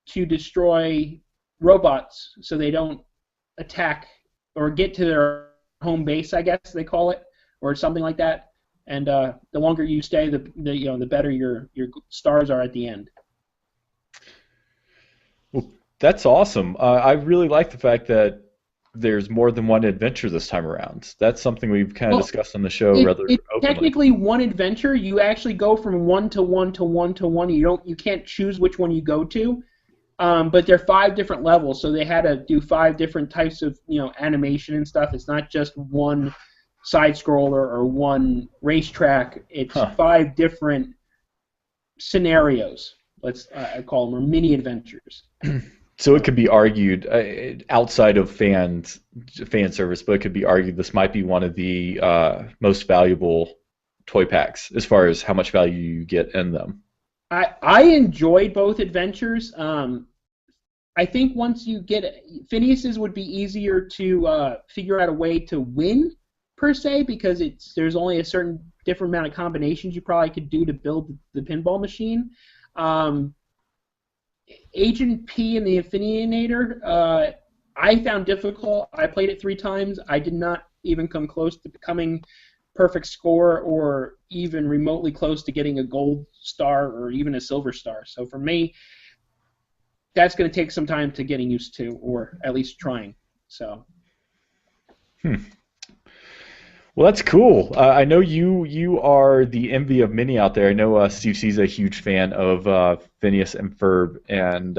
to destroy robots so they don't attack or get to their home base, I guess they call it, or something like that. And the longer you stay, the better your stars are at the end. Well, that's awesome. I really like the fact that there's more than one adventure this time around. That's something we've kind of discussed on the show rather It's openly. technically one adventure. You actually go from one to one to one to one. You can't choose which one you go to. But they're 5 different levels, so they had to do 5 different types of animation and stuff. It's not just one side scroller or one racetrack. It's 5 different scenarios. I call them, or mini adventures. So it could be argued outside of fan service, but it could be argued this might be one of the most valuable toy packs as far as how much value you get in them. I enjoyed both adventures. I think once you get Phineas's would be easier to figure out a way to win per se, because there's only a certain different amount of combinations you probably could do to build the pinball machine. Agent P and the Infininator, I found difficult. I played it 3 times. I did not even come close to becoming perfect score or even remotely close to getting a gold star or even a silver star. So for me, that's going to take some time to getting used to, or at least trying. So. Well, that's cool. I know you are the envy of many out there. I know Steve C's a huge fan of Phineas and Ferb, and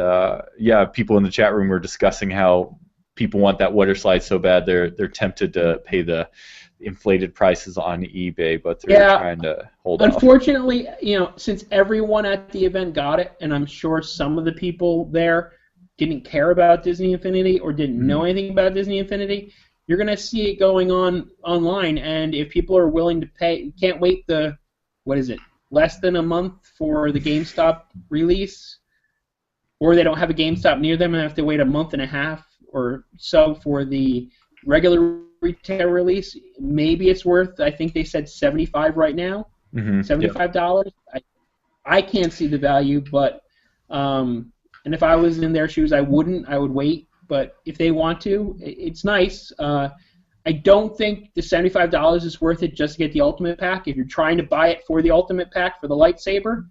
yeah, people in the chat room were discussing how people want that water slide so bad they're tempted to pay the inflated prices on eBay, but they're trying to hold off. Unfortunately, since everyone at the event got it, and I'm sure some of the people there didn't care about Disney Infinity or didn't know anything about Disney Infinity, you're going to see it going on online, and if people are willing to pay, can't wait less than a month for the GameStop release, or they don't have a GameStop near them and have to wait a month and a half or so for the regular retail release, maybe it's worth, I think they said $75 right now, $75. Yep. I can't see the value, but and if I was in their shoes, I would wait. But if they want to, it's nice. I don't think the $75 is worth it just to get the Ultimate Pack. If you're trying to buy it for the Ultimate Pack for the lightsaber,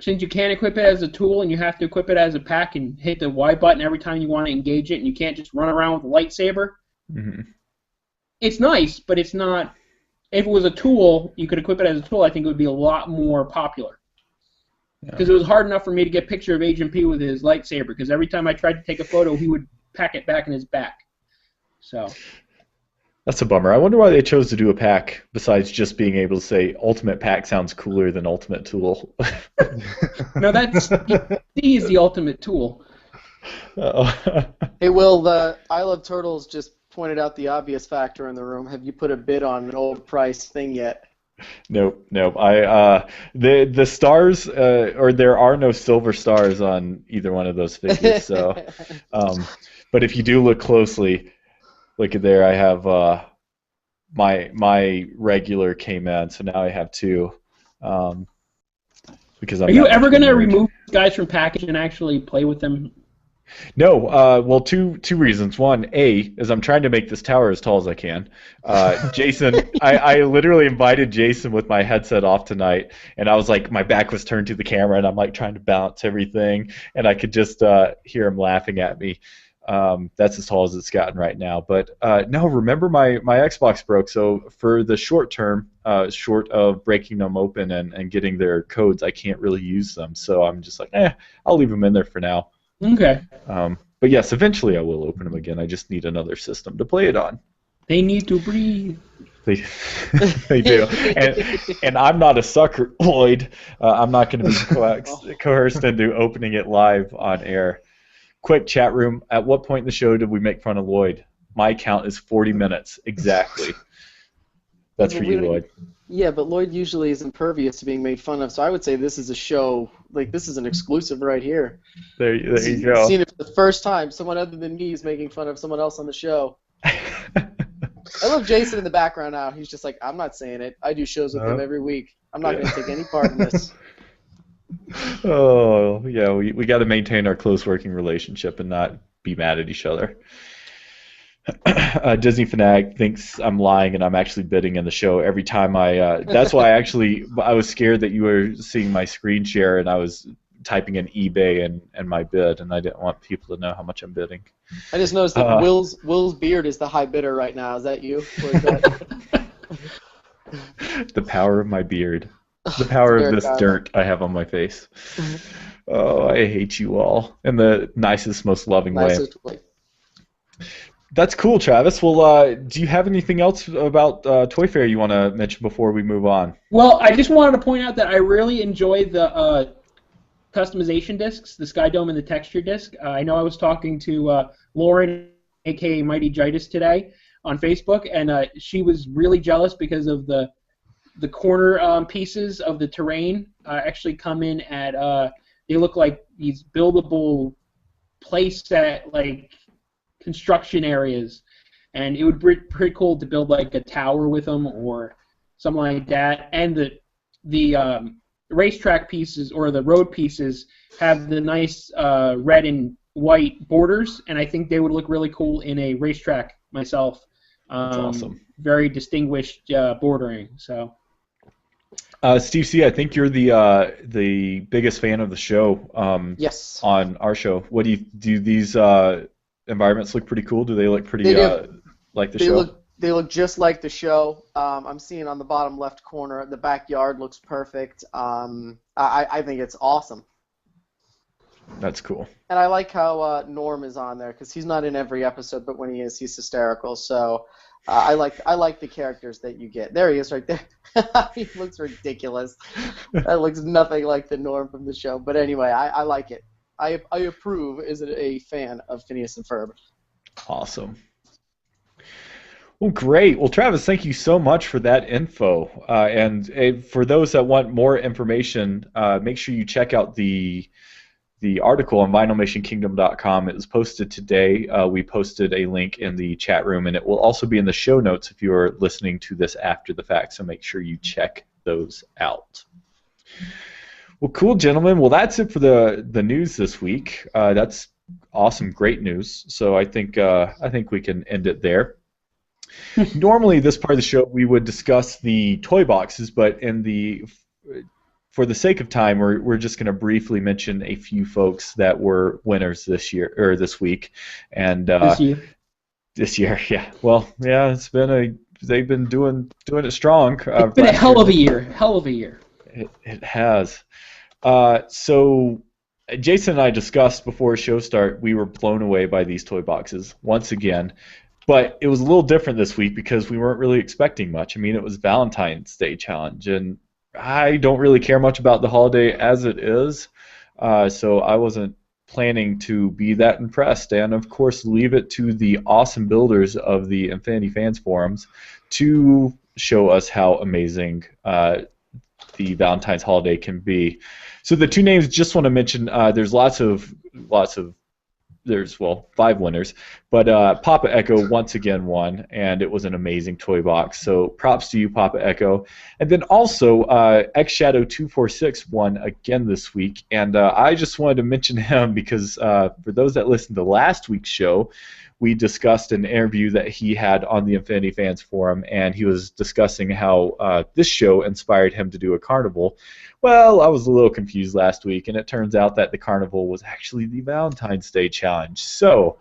since you can't equip it as a tool and you have to equip it as a pack and hit the Y button every time you want to engage it, and you can't just run around with a lightsaber, it's nice, but it's not. If it was a tool, you could equip it as a tool, I think it would be a lot more popular. Because it was hard enough for me to get a picture of Agent P with his lightsaber, because every time I tried to take a photo, he would pack it back in his back. So that's a bummer. I wonder why they chose to do a pack besides just being able to say Ultimate Pack sounds cooler than Ultimate Tool. No, he is the Ultimate Tool. Hey, Will, the I Love Turtles just pointed out the obvious factor in the room. Have you put a bid on an old price thing yet? Nope. The stars, or there are no silver stars on either one of those figures. So, but if you do look closely, look at there. I have my regular K-Man, so now I have 2. Because are you ever going to remove guys from package and actually play with them? No, well, two reasons. One, A, is I'm trying to make this tower as tall as I can. Jason, I literally invited Jason with my headset off tonight, and I was like, my back was turned to the camera, and I'm like trying to balance everything, and I could just hear him laughing at me. That's as tall as it's gotten right now. But no, remember my Xbox broke, so for the short term, short of breaking them open and getting their codes, I can't really use them. So I'm just like, I'll leave them in there for now. Okay. But yes, eventually I will open them again. I just need another system to play it on. They need to breathe. They do. And I'm not a sucker, Lloyd. I'm not going to be coerced into opening it live on air. Quick chat room. At what point in the show did we make fun of Lloyd? My count is 40 minutes exactly. That's for you, Lloyd. Yeah, but Lloyd usually is impervious to being made fun of, so I would say this is a show, like this is an exclusive right here. There you go. Seen it for the first time. Someone other than me is making fun of someone else on the show. I love Jason in the background now. He's just like, I'm not saying it. I do shows with him every week. I'm not going to take any part in this. Oh, yeah, we got to maintain our close working relationship and not be mad at each other. Disney Fanatic thinks I'm lying and I'm actually bidding in the show every time that's why I was scared that you were seeing my screen share and I was typing in eBay and my bid, and I didn't want people to know how much I'm bidding. I just noticed that Uh, Will's beard is the high bidder right now. Is that you? Or is that... the power of my beard. The It's power of very this powerful. dirt I have on my face. Oh, I hate you all in the nicest, most loving way. Nicest way. That's cool, Travis. Well, do you have anything else about Toy Fair you want to mention before we move on? Well, I just wanted to point out that I really enjoy the customization discs, the Sky Dome and the texture disc. I know I was talking to Lauren, aka Mighty Jitus, today on Facebook, and she was really jealous because of the corner pieces of the terrain actually come in at they look like these buildable playset like construction areas, and it would be pretty cool to build like a tower with them or something like that. And the racetrack pieces or the road pieces have the nice red and white borders, and I think they would look really cool in a racetrack myself. That's awesome. Very distinguished bordering. So. Steve C, I think you're the biggest fan of the show. Yes. On our show, what do these environments look pretty cool? Do they look pretty They do. like the show? They look just like the show. I'm seeing on the bottom left corner, the backyard looks perfect. I think it's awesome. That's cool. And I like how Norm is on there because he's not in every episode, but when he is, he's hysterical. So I like the characters that you get. There he is, right there. He looks ridiculous. That looks nothing like the Norm from the show. But anyway, I like it. I approve as a fan of Phineas and Ferb. Awesome. Well, great. Well, Travis, thank you so much for that info. And for those that want more information, make sure you check out the article on vinylmationkingdom.com. It was posted today. We posted a link in the chat room, and it will also be in the show notes if you're listening to this after the fact, so make sure you check those out. Well, cool, gentlemen. Well, that's it for the news this week. That's awesome, great news. So I think we can end it there. Normally, this part of the show, we would discuss the toy boxes, but for the sake of time, we're just going to briefly mention a few folks that were winners this year or this week, and this year, yeah. Well, yeah, they've been doing it strong. It's been a hell of a year. It has. So Jason and I discussed before show start, we were blown away by these toy boxes once again. But it was a little different this week because we weren't really expecting much. I mean, it was Valentine's Day challenge, and I don't really care much about the holiday as it is, so I wasn't planning to be that impressed. And, of course, leave it to the awesome builders of the Infinity Fans forums to show us how amazing the Valentine's holiday can be. So the two names just want to mention, there's there's 5 winners, but Papa Echo once again won, and it was an amazing toy box. So props to you, Papa Echo. And then also X Shadow 246 won again this week, and I just wanted to mention him because for those that listened to last week's show, we discussed an interview that he had on the Infinity Fans forum, and he was discussing how this show inspired him to do a carnival. Well, I was a little confused last week, and it turns out that the carnival was actually the Valentine's Day challenge. So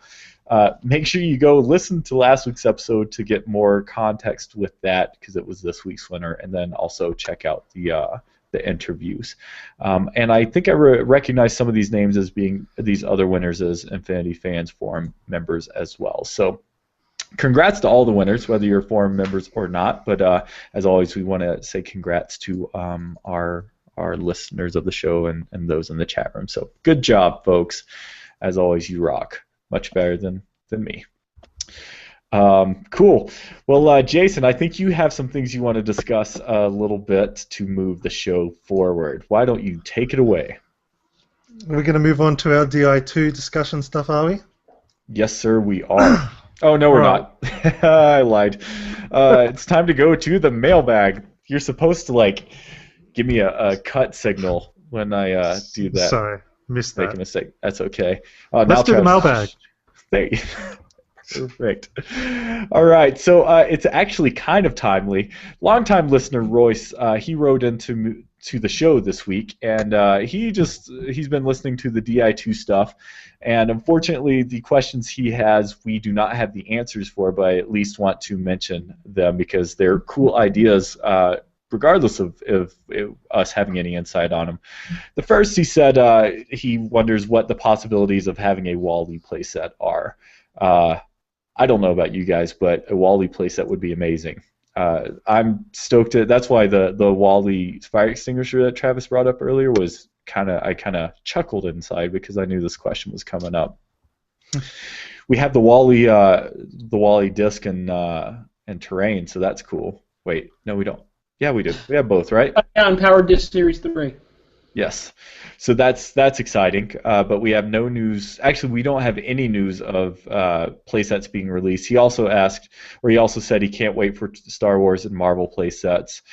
make sure you go listen to last week's episode to get more context with that, because it was this week's winner, and then also check out the interviews. And I think I recognize some of these names as being these other winners as Infinity Fans Forum members as well. So congrats to all the winners, whether you're forum members or not. But as always, we want to say congrats to our listeners of the show and those in the chat room. So good job, folks. As always, you rock. Much better than me. Cool. Well, Jason, I think you have some things you want to discuss a little bit to move the show forward. Why don't you take it away? We're going to move on to our DI2 discussion stuff, are we? Yes, sir, we are. Oh, no, we're not. I lied. It's time to go to the mailbag. You're supposed to, give me a cut signal when I do that. Sorry, missed Make a that. mistake. That's okay. Let's Now do the mailbag. There you Perfect. All right, so it's actually kind of timely. Longtime listener Royce, he wrote into the show this week, and he's been listening to the Di2 stuff, and unfortunately, the questions he has we do not have the answers for, but I at least want to mention them because they're cool ideas. Regardless of us having any insight on them. The first, he said he wonders what the possibilities of having a Wall-E playset are. I don't know about you guys, but a Wall-E playset would be amazing. I'm stoked. That's why the Wall-E fire extinguisher that Travis brought up earlier was I kind of chuckled inside because I knew this question was coming up. We have the Wall-E disc and terrain, so that's cool. Wait, no, we don't. Yeah, we do. We have both, right? Yeah, and Power Disc Series 3. Yes. So that's exciting, but we have no news. Actually, we don't have any news of playsets being released. He also said he can't wait for Star Wars and Marvel playsets.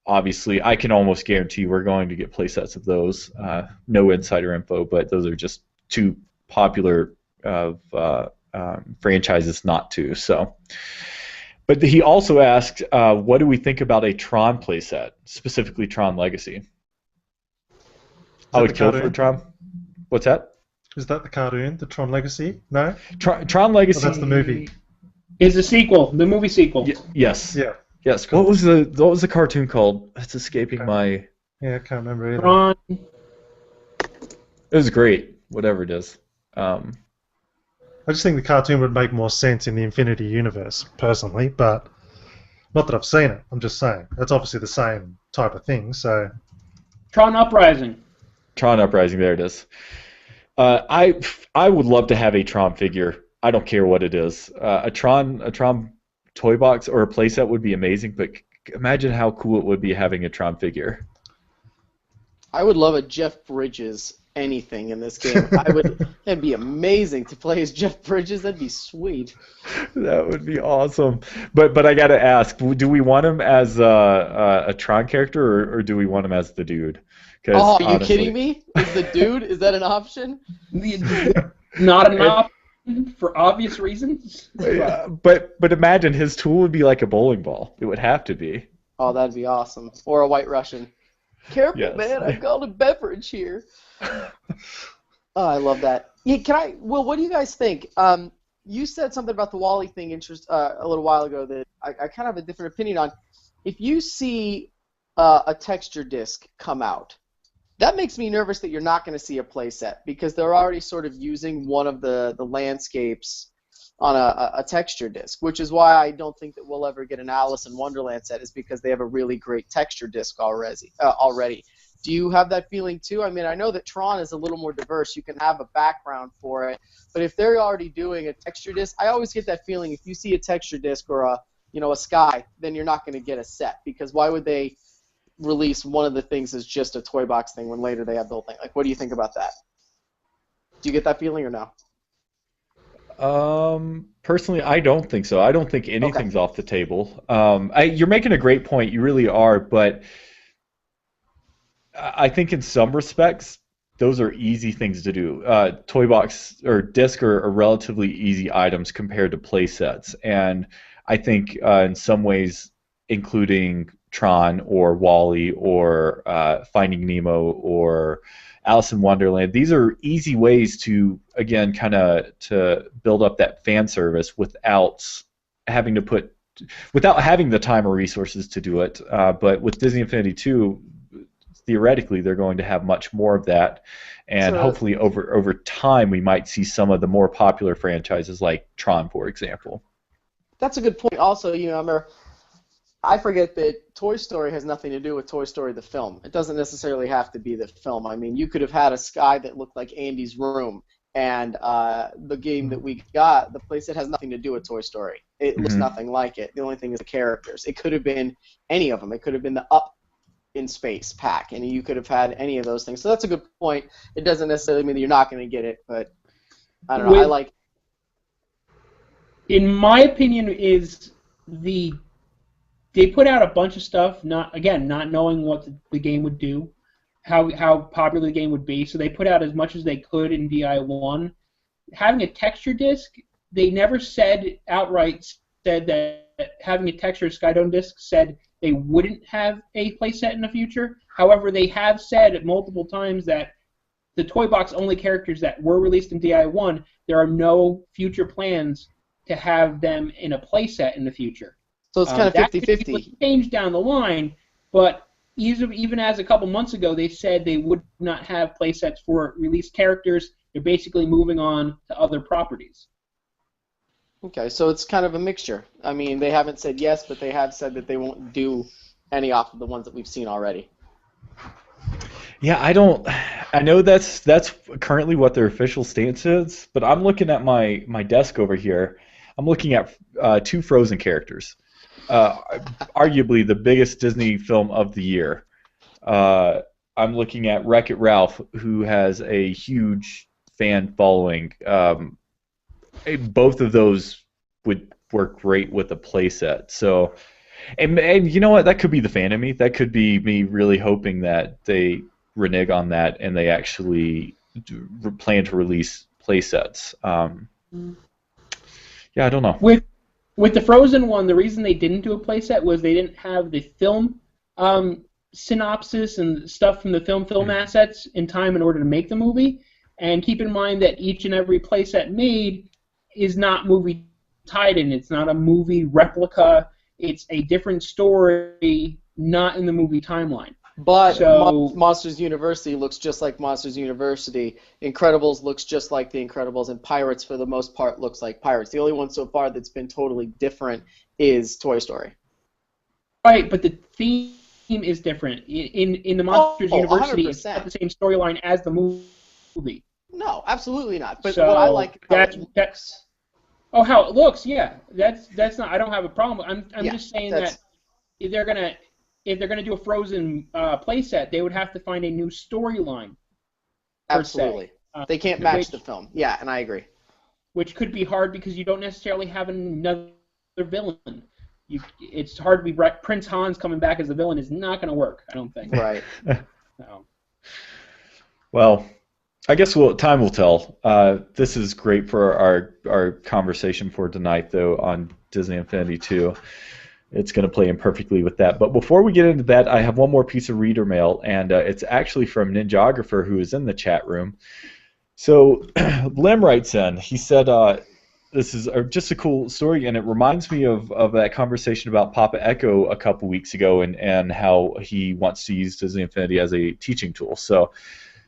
Obviously, I can almost guarantee we're going to get playsets of those. No insider info, but those are just too popular franchises not to. So. But he also asked, what do we think about a Tron playset, specifically Tron Legacy? I would kill for Tron. What's that? Is that the cartoon, the Tron Legacy? No? Tron Legacy. Oh, that's the movie. Is the sequel, the movie sequel. Yes. Yeah. Yes. What was the cartoon called? It's escaping my... Yeah, I can't remember either. Tron. It was great, whatever it is. I just think the cartoon would make more sense in the Infinity Universe, personally, but not that I've seen it. I'm just saying. That's obviously the same type of thing, so... Tron Uprising. Tron Uprising, there it is. I would love to have a Tron figure. I don't care what it is. A Tron toy box or a playset would be amazing, but imagine how cool it would be having a Tron figure. I would love a Jeff Bridges anything in this game. It'd be amazing to play as Jeff Bridges. That'd be sweet. That would be awesome. But I gotta ask, do we want him as a Tron character or do we want him as the dude? Oh, are you kidding me? Is the dude? Is that an option? Not an option for obvious reasons. Yeah, but imagine his tool would be like a bowling ball. It would have to be. Oh, that'd be awesome. Or a White Russian. Careful, yes. Man! I've got a beverage here. Oh, I love that. Yeah, Will, what do you guys think? You said something about the Wall-E thing a little while ago that I kind of have a different opinion on. If you see a texture disc come out, that makes me nervous that you're not going to see a playset because they're already sort of using one of the landscapes on a texture disc, which is why I don't think that we'll ever get an Alice in Wonderland set, is because they have a really great texture disc already. Do you have that feeling too? I mean, I know that Tron is a little more diverse. You can have a background for it, but if they're already doing a texture disc, I always get that feeling if you see a texture disc or a sky, then you're not going to get a set, because why would they release one of the things as just a toy box thing when later they have the whole thing? Like, what do you think about that? Do you get that feeling or no? Personally, I don't think so. I don't think anything's off the table. You're making a great point. You really are, but I think in some respects, those are easy things to do. Toy box or disc are relatively easy items compared to play sets, and I think in some ways, including Tron or Wall-E or Finding Nemo or Alice in Wonderland, these are easy ways to, again, to build up that fan service without having the time or resources to do it. But with Disney Infinity 2, theoretically, they're going to have much more of that, and hopefully over time we might see some of the more popular franchises like Tron, for example. That's a good point. Also, I forget that Toy Story has nothing to do with Toy Story the film. It doesn't necessarily have to be the film. I mean, you could have had a sky that looked like Andy's room, and the game that we got, the playset, has nothing to do with Toy Story. It looks nothing like it. The only thing is the characters. It could have been any of them. It could have been the Up in Space pack, and you could have had any of those things. So that's a good point. It doesn't necessarily mean that you're not going to get it, but I don't know. In my opinion, is the they put out a bunch of stuff, not knowing what the game would do, how popular the game would be. So they put out as much as they could in DI1. Having a texture disc, they never said outright said that having a texture Skydome disc said they wouldn't have a playset in the future. However, they have said multiple times that the toy box only characters that were released in DI1, there are no future plans to have them in a playset in the future. So it's kind of 50-50. That could change down the line, but even as a couple months ago, they said they would not have playsets for released characters. They're basically moving on to other properties. Okay, so it's kind of a mixture. I mean, they haven't said yes, but they have said that they won't do any off of the ones that we've seen already. Yeah, I know that's currently what their official stance is, but I'm looking at my desk over here. I'm looking at two Frozen characters. Arguably the biggest Disney film of the year. I'm looking at Wreck-It Ralph, who has a huge fan following. Both of those would work great with a playset. So, and you know what? That could be the fan in me. That could be me really hoping that they renege on that and they actually plan to release playsets. Yeah, I don't know. With the Frozen one, the reason they didn't do a playset was they didn't have the film synopsis and stuff from the film assets in time in order to make the movie. And keep in mind that each and every playset made is not movie tied in. It's not a movie replica. It's a different story, not in the movie timeline. But Monsters University looks just like Monsters University. Incredibles looks just like The Incredibles, and Pirates, for the most part, looks like Pirates. The only one so far that's been totally different is Toy Story. Right, but the theme is different. In the Monsters University, 100%. It's not the same storyline as the movie. No, absolutely not. But so what I like about that's how it looks. Yeah, that's not. I don't have a problem. I'm just saying that if they're gonna do a Frozen playset, they would have to find a new storyline. Absolutely, they can't match the film. Yeah, and I agree. Which could be hard because you don't necessarily have another villain. It's hard to be Prince Hans coming back as a villain is not going to work. I don't think. Right. No. Well, I guess time will tell. This is great for our conversation for tonight, though, on Disney Infinity 2. It's going to play in perfectly with that. But before we get into that, I have one more piece of reader mail, and it's actually from Ninjographer, who is in the chat room. So Lim writes in. He said, this is just a cool story, and it reminds me of that conversation about Papa Echo a couple weeks ago and how he wants to use Disney Infinity as a teaching tool. So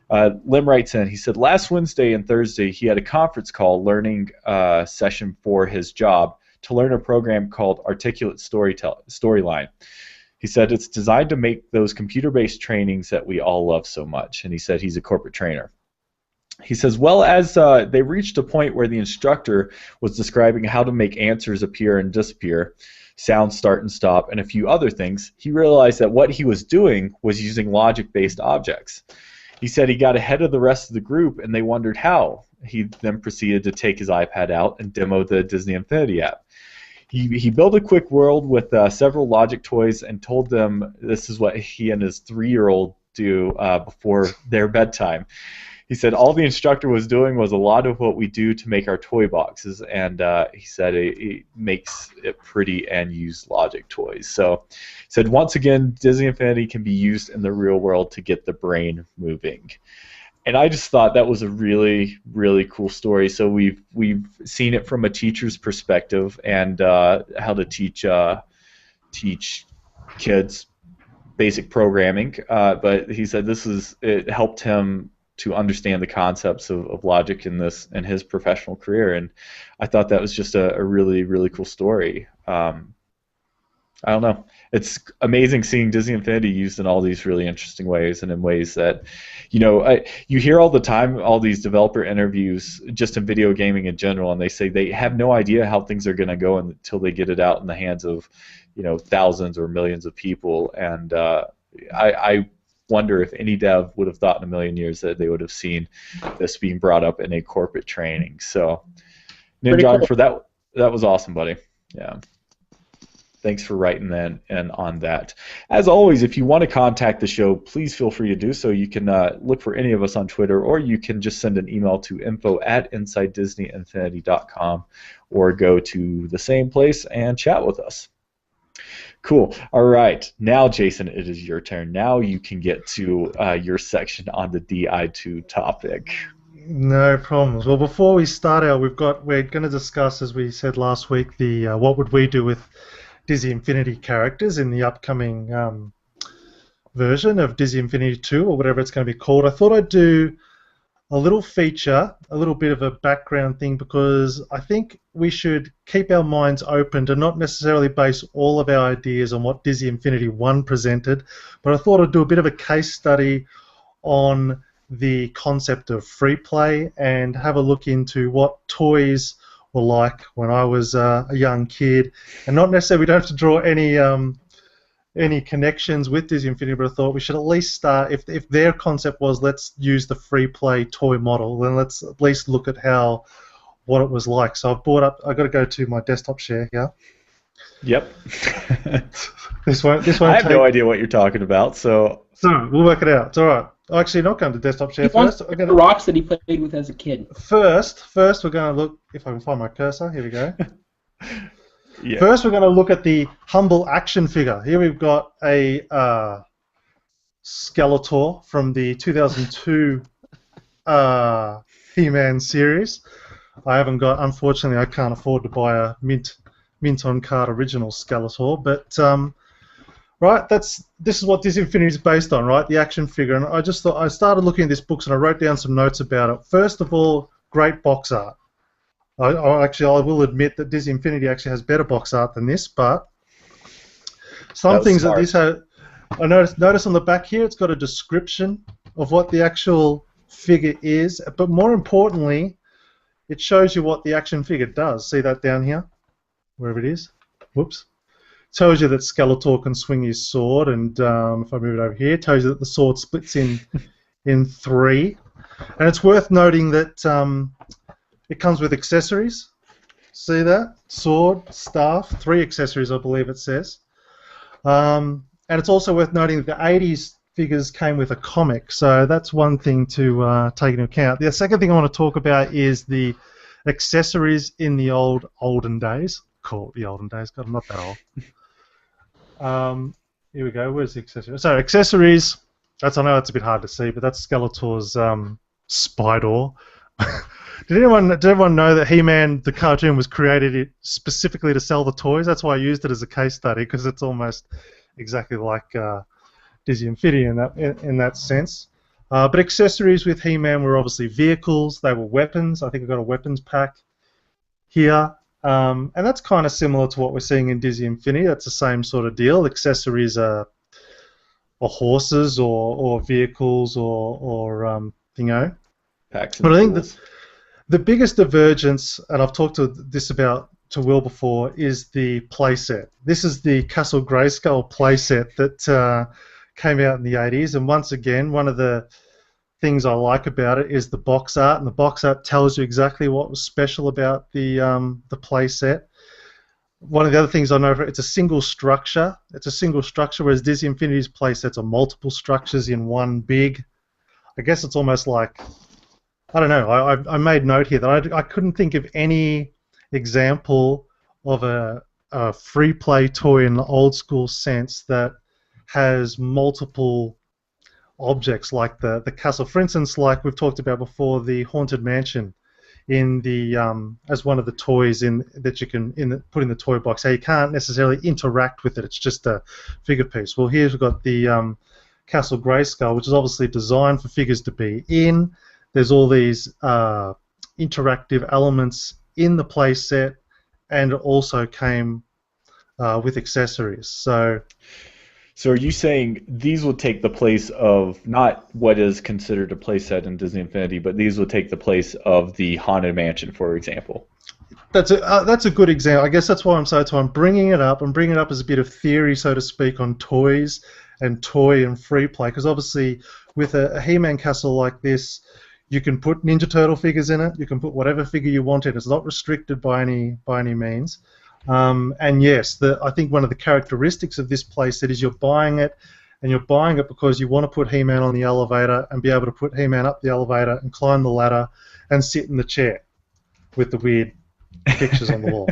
Lim writes in, he said, last Wednesday and Thursday he had a conference call learning session for his job to learn a program called Articulate Storyline. He said it's designed to make those computer-based trainings that we all love so much, and he said he's a corporate trainer. He says, well, as they reached a point where the instructor was describing how to make answers appear and disappear, sounds start and stop, and a few other things, he realized that what he was doing was using logic-based objects. He said he got ahead of the rest of the group, and they wondered how. He then proceeded to take his iPad out and demo the Disney Infinity app. He built a quick world with several logic toys and told them this is what he and his 3-year-old do before their bedtime. He said all the instructor was doing was a lot of what we do to make our toy boxes, and he said it makes it pretty and use logic toys. So he said once again, Disney Infinity can be used in the real world to get the brain moving. And I just thought that was a really, really cool story. So we've seen it from a teacher's perspective and how to teach kids basic programming. But he said it helped him to understand the concepts of logic in his professional career, and I thought that was just a really, really cool story. I don't know. It's amazing seeing Disney Infinity used in all these really interesting ways and in ways that, you hear all the time, all these developer interviews just in video gaming in general, and they say they have no idea how things are going to go until they get it out in the hands of, thousands or millions of people. And I wonder if any dev would have thought in a million years that they would have seen this being brought up in a corporate training. So, Ninja, cool. for that was awesome, buddy. Yeah. Thanks for writing that and on that. As always, if you want to contact the show, please feel free to do so. You can look for any of us on Twitter, or you can just send an email to info@InsideDisneyInfinity.com, or go to the same place and chat with us. Cool. All right. Now, Jason, it is your turn. Now you can get to your section on the DI2 topic. No problems. Well, before we start out, we're going to discuss, as we said last week, the what would we do with Disney Infinity characters in the upcoming version of Disney Infinity 2, or whatever it's going to be called. I thought I'd do a little feature, a little bit of a background thing, because I think we should keep our minds open to not necessarily base all of our ideas on what Disney Infinity 1 presented, but I thought I'd do a bit of a case study on the concept of free play and have a look into what toys were like when I was a young kid, and not necessarily, we don't have to draw any connections with Disney Infinity, but I thought we should at least start, if their concept was let's use the free play toy model, then let's at least look at what it was like. So I've got to go to my desktop share here. Yep. This won't I have no idea what you're talking about, so we'll work it out. It's all right. I'm actually not going to desktop share first. The rocks that he played with as a kid. First, we're going to look, if I can find my cursor, here we go. Yeah. First, we're going to look at the humble action figure. Here we've got a Skeletor from the 2002 He-Man series. Unfortunately, I can't afford to buy a mint on card original Skeletor, but right, this is what this Infinity is based on, right? The action figure, and I just thought, I started looking at this book and I wrote down some notes about it. First of all, great box art. I will admit that Disney Infinity actually has better box art than this, but some things that this has, I notice on the back here, it's got a description of what the actual figure is, but more importantly, it shows you what the action figure does. See that down here, wherever it is? Whoops. Tells you that Skeletor can swing his sword, and if I move it over here, it tells you that the sword splits in three. And it's worth noting that it comes with accessories. See that? Sword, staff, 3 accessories, I believe it says. And it's also worth noting that the 80s figures came with a comic, so that's one thing to take into account. The second thing I want to talk about is the accessories in the olden days. Call it the olden days. God, I'm not that old. Here we go. Where's the accessories? So accessories. I know it's a bit hard to see, but that's Skeletor's Spydor. Did everyone know that He-Man, the cartoon, was created specifically to sell the toys? That's why I used it as a case study, because it's almost exactly like Disney Infinity in that sense. But accessories with He-Man were obviously vehicles. They were weapons. I think I've got a weapons pack here. And that's kind of similar to what we're seeing in Disney Infinity. That's the same sort of deal. Accessories are horses or vehicles or packs. But I think the biggest divergence, and I've talked to Will before, is the playset. This is the Castle Grayskull playset that came out in the 80s, and once again, one of the things I like about it is the box art, and the box art tells you exactly what was special about the playset. One of the other things I know, it's a single structure. It's a single structure, whereas Disney Infinity's playsets are multiple structures in one big. I guess it's almost like, I don't know. I made note here that I couldn't think of any example of a free play toy in the old school sense that has multiple objects like the castle. For instance, like we've talked about before, the Haunted Mansion in the as one of the toys that you can put in the toy box. So you can't necessarily interact with it. It's just a figure piece. Well, here we've got the Castle Grayskull, which is obviously designed for figures to be in. There's all these interactive elements in the play set, and it also came with accessories. So are you saying these will take the place of not what is considered a playset in Disney Infinity, but these will take the place of the Haunted Mansion, for example? That's a good example. I guess that's why I'm bringing it up. I'm bringing it up as a bit of theory, so to speak, on toys and toy and free play. Because obviously, with a He-Man castle like this, you can put Ninja Turtle figures in it. You can put whatever figure you want in. It's not restricted by any means. And yes, I think one of the characteristics of this playset is you're buying it, and you're buying it because you want to put He-Man on the elevator and be able to put He-Man up the elevator and climb the ladder and sit in the chair with the weird pictures on the wall.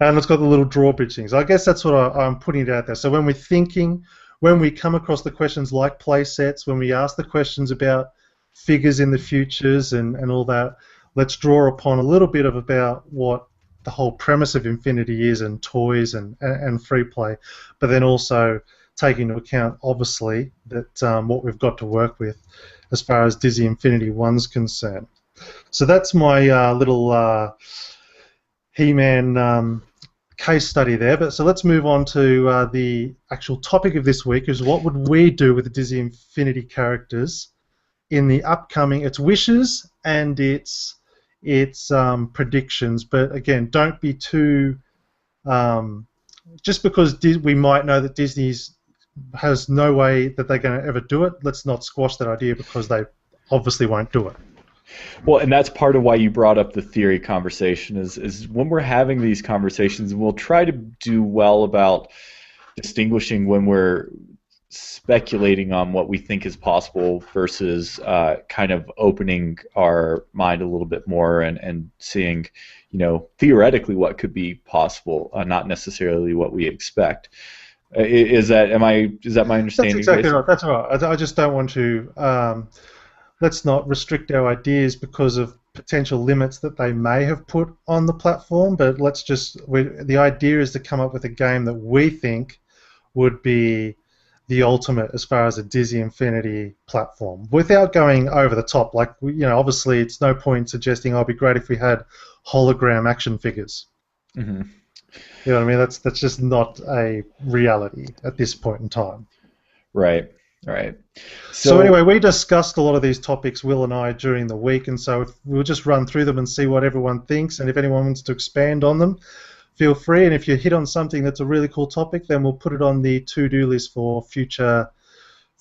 And it's got the little drawbridge things. I guess that's what I'm putting it out there. So when we're thinking, when we come across the questions like play sets, when we ask the questions about figures in the futures and all that, let's draw upon a little bit of about what the whole premise of Infinity is and toys and free play, but then also take into account, obviously, that what we've got to work with as far as Disney Infinity 1's concerned. So that's my little He-Man case study there. But so let's move on to the actual topic of this week, is what would we do with the Disney Infinity characters in the upcoming, its wishes and its predictions. But again, don't be too just because we might know that Disney's has no way that they're going to ever do it, let's not squash that idea because they obviously won't do it. Well, and that's part of why you brought up the theory conversation, is when we're having these conversations, we'll try to do well about distinguishing when we're speculating on what we think is possible versus kind of opening our mind a little bit more and seeing, theoretically what could be possible, not necessarily what we expect. Is that my understanding? That's exactly right. That's right. I just don't want to. Let's not restrict our ideas because of potential limits that they may have put on the platform. But let's the idea is to come up with a game that we think would be the ultimate as far as a Disney Infinity platform, without going over the top. Like, obviously, it's no point suggesting, it'd be great if we had hologram action figures. Mm-hmm. You know what I mean? That's just not a reality at this point in time. Right. So anyway, we discussed a lot of these topics, Will and I, during the week, and so we'll just run through them and see what everyone thinks, and if anyone wants to expand on them, feel free. And if you hit on something that's a really cool topic, then we'll put it on the to-do list for future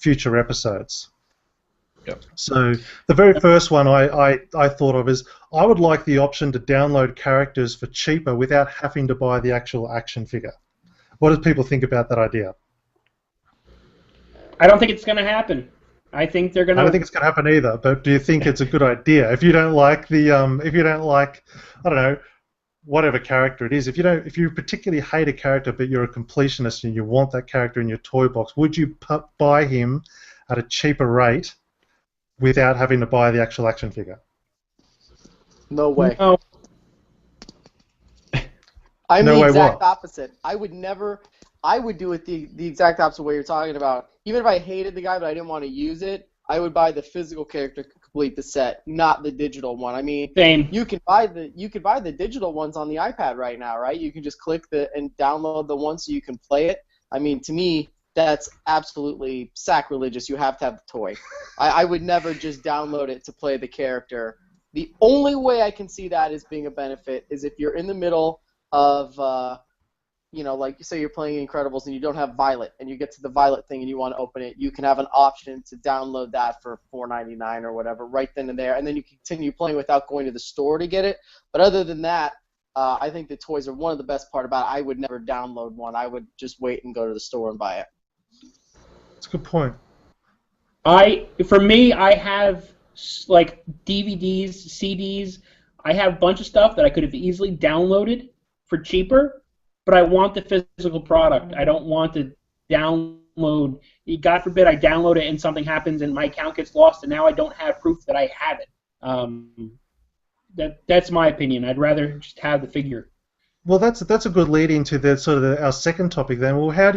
episodes. Yep. So the very first one I thought of is, I would like the option to download characters for cheaper without having to buy the actual action figure. What do people think about that idea? I don't think it's going to happen. I think they're going to. I don't think it's going to happen either. But do you think it's a good idea? If you don't like I don't know, whatever character it is, if you particularly hate a character but you're a completionist and you want that character in your toy box, would you buy him at a cheaper rate without having to buy the actual action figure? No way. No. I'm no the way exact what? opposite. I would do it the exact opposite of what you're talking about. Even if I hated the guy but I didn't want to use it, I would buy the physical character to complete the set, not the digital one. I mean, Same. you could buy the digital ones on the iPad right now, right? You can just click and download the one so you can play it. I mean, to me, that's absolutely sacrilegious. You have to have the toy. I would never just download it to play the character. The only way I can see that as being a benefit is if you're in the middle of, like say you're playing Incredibles and you don't have Violet, and you get to the Violet thing and you want to open it, you can have an option to download that for $4.99 or whatever right then and there, and then you can continue playing without going to the store to get it. But other than that, I think the toys are one of the best part about it. I would never download one. I would just wait and go to the store and buy it. That's a good point. For me, I have like DVDs, CDs. I have a bunch of stuff that I could have easily downloaded for cheaper, but I want the physical product. I don't want to download. God forbid I download it and something happens and my account gets lost and now I don't have proof that I have it. That's my opinion. I'd rather just have the figure. Well, that's a good lead into our second topic then. Well, how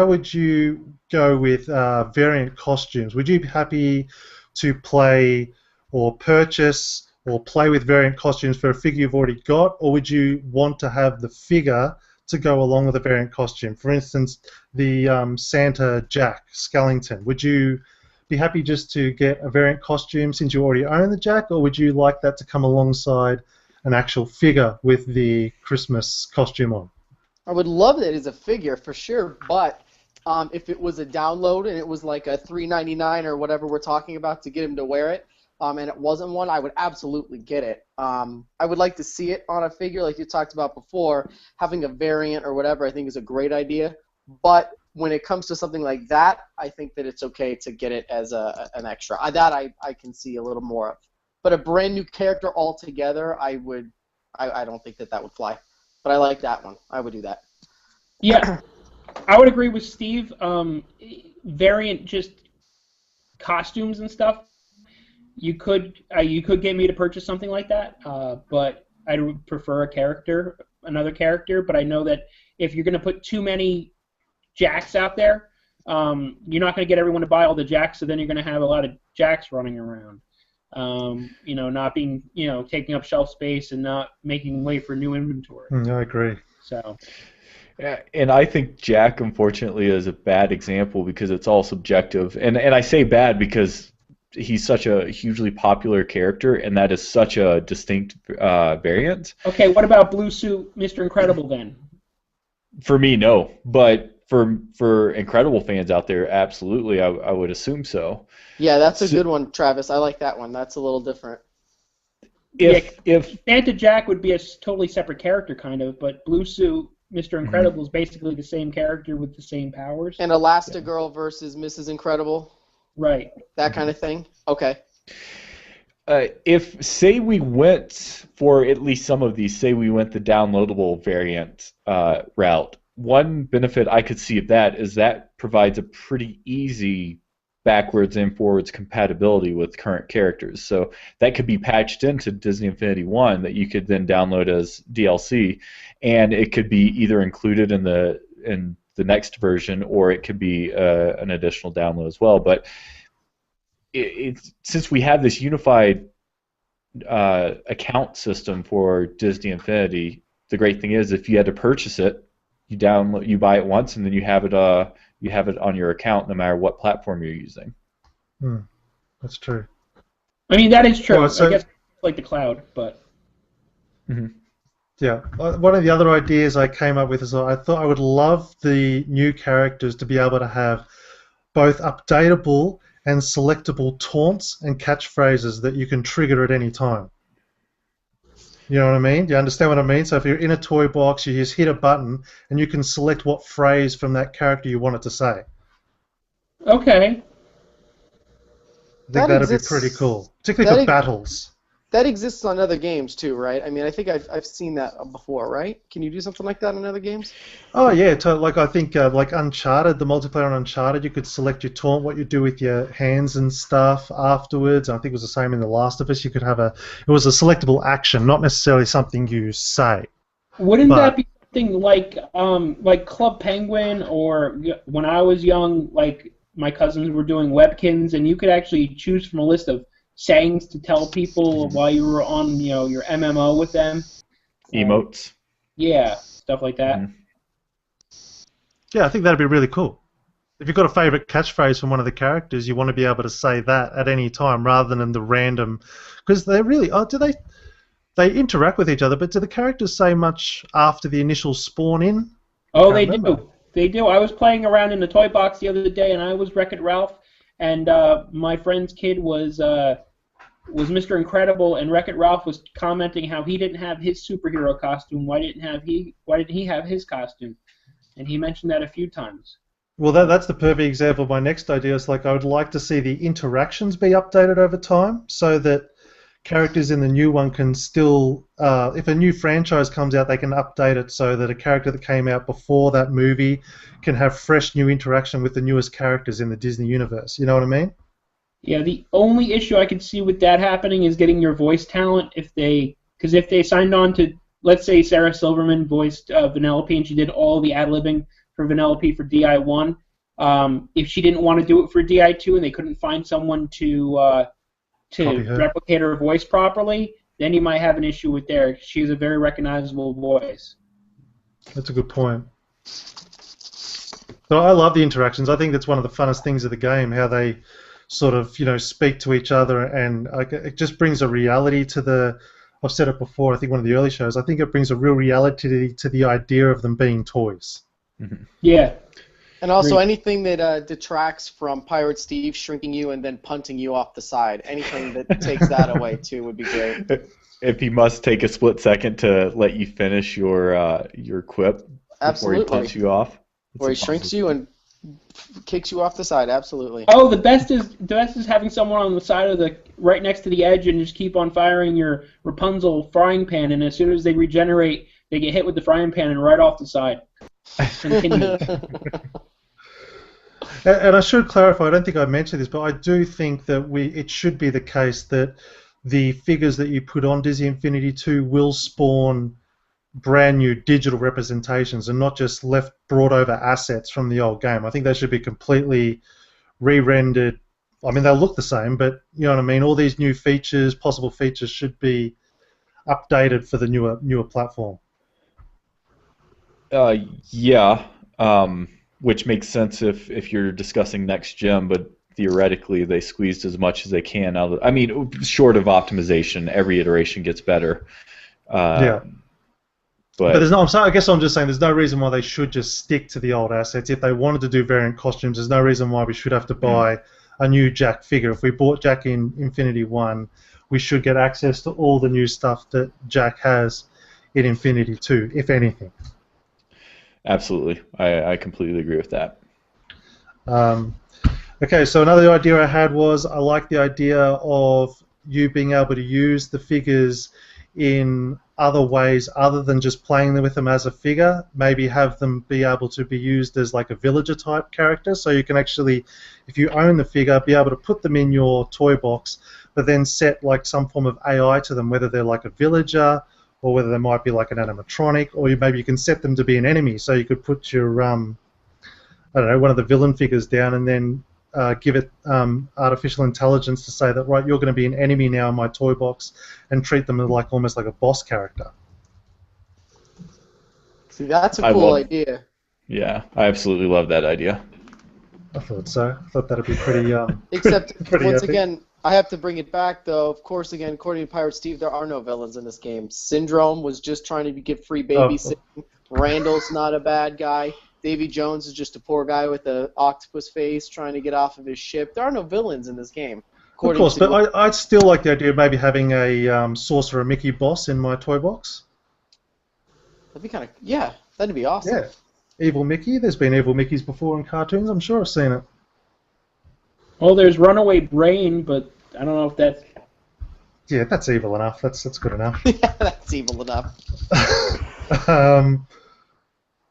would you go with variant costumes? Would you be happy to play or purchase or play with variant costumes for a figure you've already got, or would you want to have the figure to go along with a variant costume? For instance, the Santa Jack Skellington. Would you be happy just to get a variant costume since you already own the Jack, or would you like that to come alongside an actual figure with the Christmas costume on? I would love it as a figure for sure, but if it was a download and it was like a $3.99 or whatever we're talking about to get him to wear it, and it wasn't one, I would absolutely get it. I would like to see it on a figure like you talked about before. Having a variant or whatever I think is a great idea. But when it comes to something like that, I think that it's okay to get it as an extra. I can see a little more of. But a brand new character altogether, I don't think that would fly. But I like that one. I would do that. Yeah, I would agree with Steve. Variant just costumes and stuff. You could get me to purchase something like that, but I would prefer another character. But I know that if you're going to put too many Jacks out there, you're not going to get everyone to buy all the Jacks. So then you're going to have a lot of Jacks running around. Not being, taking up shelf space and not making way for new inventory. I agree. So. Yeah, and I think Jack, unfortunately, is a bad example because it's all subjective. And I say bad because he's such a hugely popular character, and that is such a distinct variant. Okay, what about Blue Suit Mr. Incredible then? For me, no. But for Incredible fans out there, absolutely, I would assume so. Yeah, that's a good one, Travis. I like that one. That's a little different. If Santa Jack would be a totally separate character, kind of, but Blue Suit Mr. Incredible is basically the same character with the same powers. And Elastigirl versus Mrs. Incredible. Right. That kind of thing. Okay. If, say we went for at least some of these, say we went the downloadable variant route, one benefit I could see of that is that provides a pretty easy backwards and forwards compatibility with current characters. So that could be patched into Disney Infinity 1 that you could then download as DLC, and it could be either included in the next version, or it could be an additional download as well. But since we have this unified account system for Disney Infinity, the great thing is if you had to purchase it, you buy it once, and then you have it on your account no matter what platform you're using. That's true. I mean, that is true. Well, so, I guess it's like the cloud, but. Mm-hmm. Yeah, one of the other ideas I came up with is I thought I would love the new characters to be able to have both updatable and selectable taunts and catchphrases that you can trigger at any time. You know what I mean? Do you understand what I mean? So if you're in a toy box, you just hit a button and you can select what phrase from that character you want it to say. Okay. I think that'd be pretty cool, particularly for battles. That exists on other games too, right? I mean, I think I've seen that before, right? Can you do something like that in other games? Oh yeah, like I think like Uncharted, the multiplayer on Uncharted, you could select your taunt, what you do with your hands and stuff afterwards. I think it was the same in The Last of Us. You could have it was a selectable action, not necessarily something you say. Wouldn't that be something like Club Penguin, or when I was young, like my cousins were doing Webkins, and you could actually choose from a list of sayings to tell people while you were on, your MMO with them. Emotes. Yeah, stuff like that. Mm-hmm. Yeah, I think that'd be really cool. If you've got a favorite catchphrase from one of the characters, you want to be able to say that at any time rather than the random. Because they really, they interact with each other, but do the characters say much after the initial spawn in? Oh, they do. They do. I was playing around in the toy box the other day, and I was Wreck-It Ralph, and my friend's kid was Mr. Incredible, and Wreck-It Ralph was commenting how he didn't have his superhero costume. Why didn't he have his costume? And he mentioned that a few times. Well, that's the perfect example of my next idea. It's like I would like to see the interactions be updated over time so that characters in the new one can still, if a new franchise comes out, they can update it so that a character that came out before that movie can have fresh new interaction with the newest characters in the Disney universe. You know what I mean? Yeah, the only issue I could see with that happening is getting your voice talent because if they signed on to, let's say Sarah Silverman voiced Vanellope and she did all the ad-libbing for Vanellope for DI1, if she didn't want to do it for DI2 and they couldn't find someone to replicate her voice properly, then you might have an issue with there. She has a very recognizable voice. That's a good point. But I love the interactions. I think that's one of the funnest things of the game, how they sort of, speak to each other, and it just brings a reality to the. I've said it before. I think one of the early shows. I think it brings a real reality to the idea of them being toys. Mm-hmm. Yeah. And also anything that detracts from Pirate Steve shrinking you and then punting you off the side. Anything that takes that away too would be great. If he must take a split second to let you finish your quip before he punts you off. Or he shrinks you and kicks you off the side. Absolutely. Oh, the best is having someone on the side of the right next to the edge and just keep on firing your Rapunzel frying pan, and as soon as they regenerate, they get hit with the frying pan and right off the side. Continue. And I should clarify, I don't think I mentioned this, but I do think that it should be the case that the figures that you put on Disney Infinity 2 will spawn brand new digital representations and not just brought over assets from the old game. I think they should be completely re-rendered. I mean, they'll look the same, but you know what I mean? All these new features, possible features, should be updated for the newer platform. Yeah, which makes sense if you're discussing next gen, but theoretically they squeezed as much as they can out of. I mean, short of optimization, every iteration gets better. Yeah. But there's no. I guess I'm just saying there's no reason why they should just stick to the old assets. If they wanted to do variant costumes, there's no reason why we should have to buy a new Jack figure. If we bought Jack in Infinity 1, we should get access to all the new stuff that Jack has in Infinity 2, if anything. Absolutely. I completely agree with that. Okay, so another idea I had was I like the idea of you being able to use the figures in other ways other than just playing with them as a figure. Maybe have them be able to be used as like a villager type character, so you can actually, if you own the figure, be able to put them in your toy box, but then set like some form of AI to them, whether they're like a villager or whether they might be like an animatronic, or maybe you can set them to be an enemy, so you could put your I don't know, one of the villain figures down and then give it artificial intelligence to say that, right, you're going to be an enemy now in my toy box, and treat them like almost like a boss character. See, that's a cool idea. Yeah, I absolutely love that idea. I thought so. I thought that'd be pretty. Except pretty once epic. again, I have to bring it back though. Of course, again, according to Pirate Steve, there are no villains in this game. Syndrome was just trying to get free babysitting. Randall's not a bad guy. Davy Jones is just a poor guy with an octopus face trying to get off of his ship. There are no villains in this game. Of course, but I'd still like the idea of maybe having a Sorcerer Mickey boss in my toy box. That'd be kind of, yeah, that'd be awesome. Yeah, Evil Mickey. There's been Evil Mickeys before in cartoons. I'm sure I've seen it. Well, there's Runaway Brain, but I don't know if that's... Yeah, that's evil enough. That's good enough. Yeah, that's evil enough.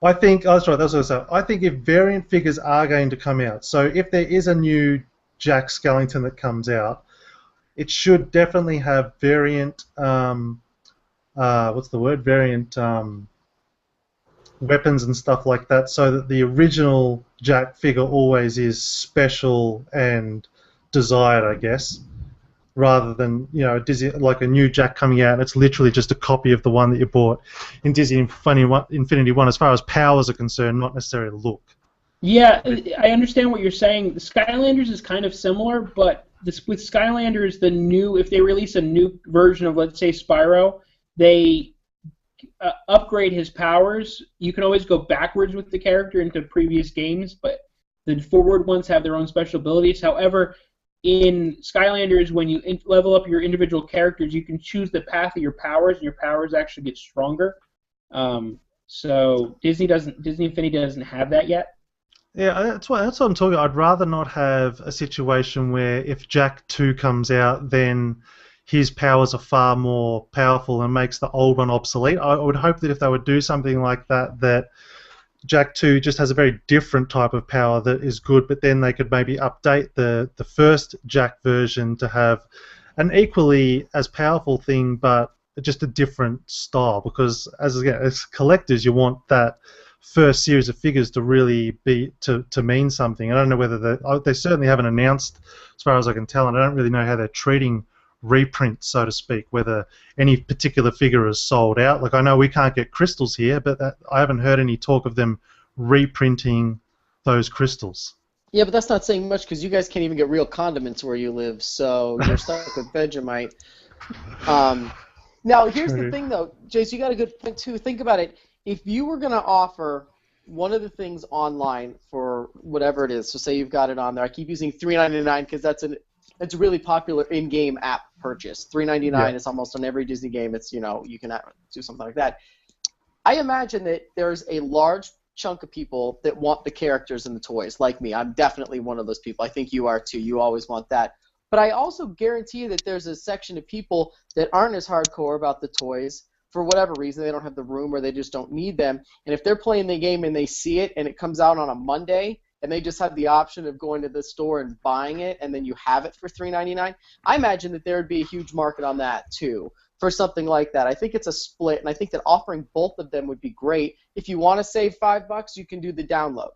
I think, that's right, that's what I was saying. I think if variant figures are going to come out, so if there is a new Jack Skellington that comes out, it should definitely have variant, what's the word? Variant weapons and stuff like that, so that the original Jack figure always is special and desired, I guess, rather than, you know, Disney, like a new Jack coming out and it's literally just a copy of the one that you bought in Disney Infinity 1 as far as powers are concerned, not necessarily look. Yeah, I understand what you're saying. The Skylanders is kind of similar, but with Skylanders, if they release a new version of, let's say, Spyro, they upgrade his powers. You can always go backwards with the character into previous games, but the forward ones have their own special abilities. However, in Skylanders, when you level up your individual characters, you can choose the path of your powers, and your powers actually get stronger. So Disney Infinity doesn't have that yet. Yeah, that's what I'm talking about. I'd rather not have a situation where if Jack 2 comes out, then his powers are far more powerful and makes the old one obsolete. I would hope that if they would do something like that, that Jack 2 just has a very different type of power that is good, but then they could maybe update the first Jack version to have an equally as powerful thing, but just a different style. Because as collectors, you want that first series of figures to really be to mean something. I don't know whether they certainly haven't announced, as far as I can tell, and I don't really know how they're treating reprints, so to speak, whether any particular figure is sold out. Like, I know we can't get crystals here, but I haven't heard any talk of them reprinting those crystals. Yeah, but that's not saying much because you guys can't even get real condiments where you live, so you're stuck with Vegemite. Now, here's the thing, though, Jace, you got a good point, too. Think about it. If you were going to offer one of the things online for whatever it is, so say you've got it on there. I keep using $3.99 because it's a really popular in-game app purchase. $3.99 is almost on every Disney game. It's, you can do something like that. I imagine that there's a large chunk of people that want the characters and the toys, like me. I'm definitely one of those people. I think you are too. You always want that. But I also guarantee you that there's a section of people that aren't as hardcore about the toys for whatever reason. They don't have the room or they just don't need them. And if they're playing the game and they see it and it comes out on a Monday and they just have the option of going to the store and buying it and then you have it for $3.99, I imagine that there would be a huge market on that too for something like that. I think it's a split, and I think that offering both of them would be great. If you want to save $5, you can do the download.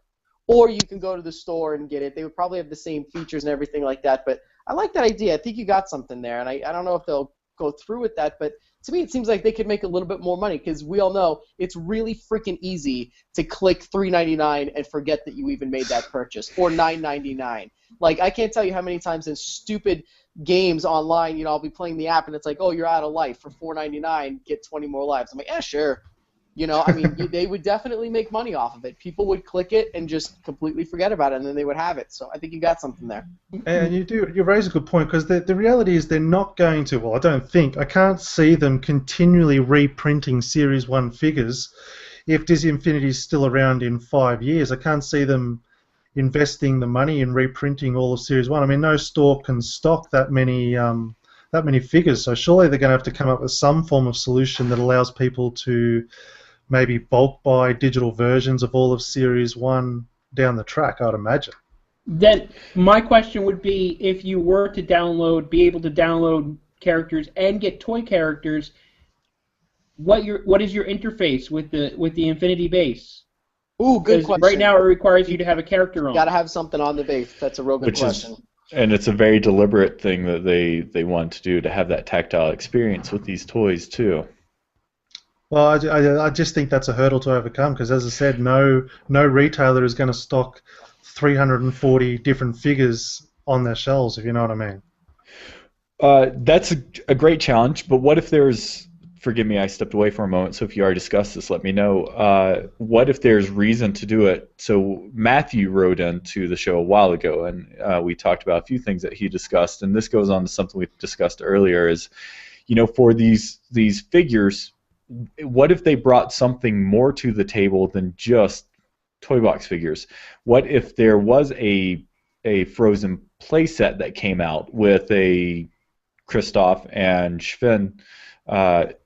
Or you can go to the store and get it. They would probably have the same features and everything like that, but I like that idea. I think you got something there, and I don't know if they'll go through with that, but to me it seems like they could make a little bit more money because we all know it's really freaking easy to click $3.99 and forget that you even made that purchase, or $9.99. Like, I can't tell you how many times in stupid games online, I'll be playing the app and it's like, oh, you're out of life for $4.99, get 20 more lives. I'm like, yeah, sure. They would definitely make money off of it. People would click it and just completely forget about it, and then they would have it. So I think you got something there. And you raise a good point, because the reality is they're not going to, well, I can't see them continually reprinting Series 1 figures if Disney Infinity is still around in 5 years. I can't see them investing the money in reprinting all of Series 1. I mean, no store can stock that many figures, so surely they're going to have to come up with some form of solution that allows people to maybe bulk buy digital versions of all of Series 1 down the track, I'd imagine. Then my question would be, if you were to be able to download characters and get toy characters, what is your interface with the Infinity base? Ooh, good question. Right now it requires you to have a character on. Got to have something on the base. That's a real good question. And it's a very deliberate thing that they want to do, to have that tactile experience with these toys too. Well, I just think that's a hurdle to overcome, because, as I said, no retailer is going to stock 340 different figures on their shelves, if you know what I mean. That's a great challenge, but what if there's, forgive me, I stepped away for a moment, so if you already discussed this, let me know. What if there's reason to do it? So Matthew wrote into the show a while ago, and we talked about a few things that he discussed, and this goes on to something we discussed earlier, is, for these figures, what if they brought something more to the table than just toy box figures? What if there was a Frozen playset that came out with a Kristoff and Sven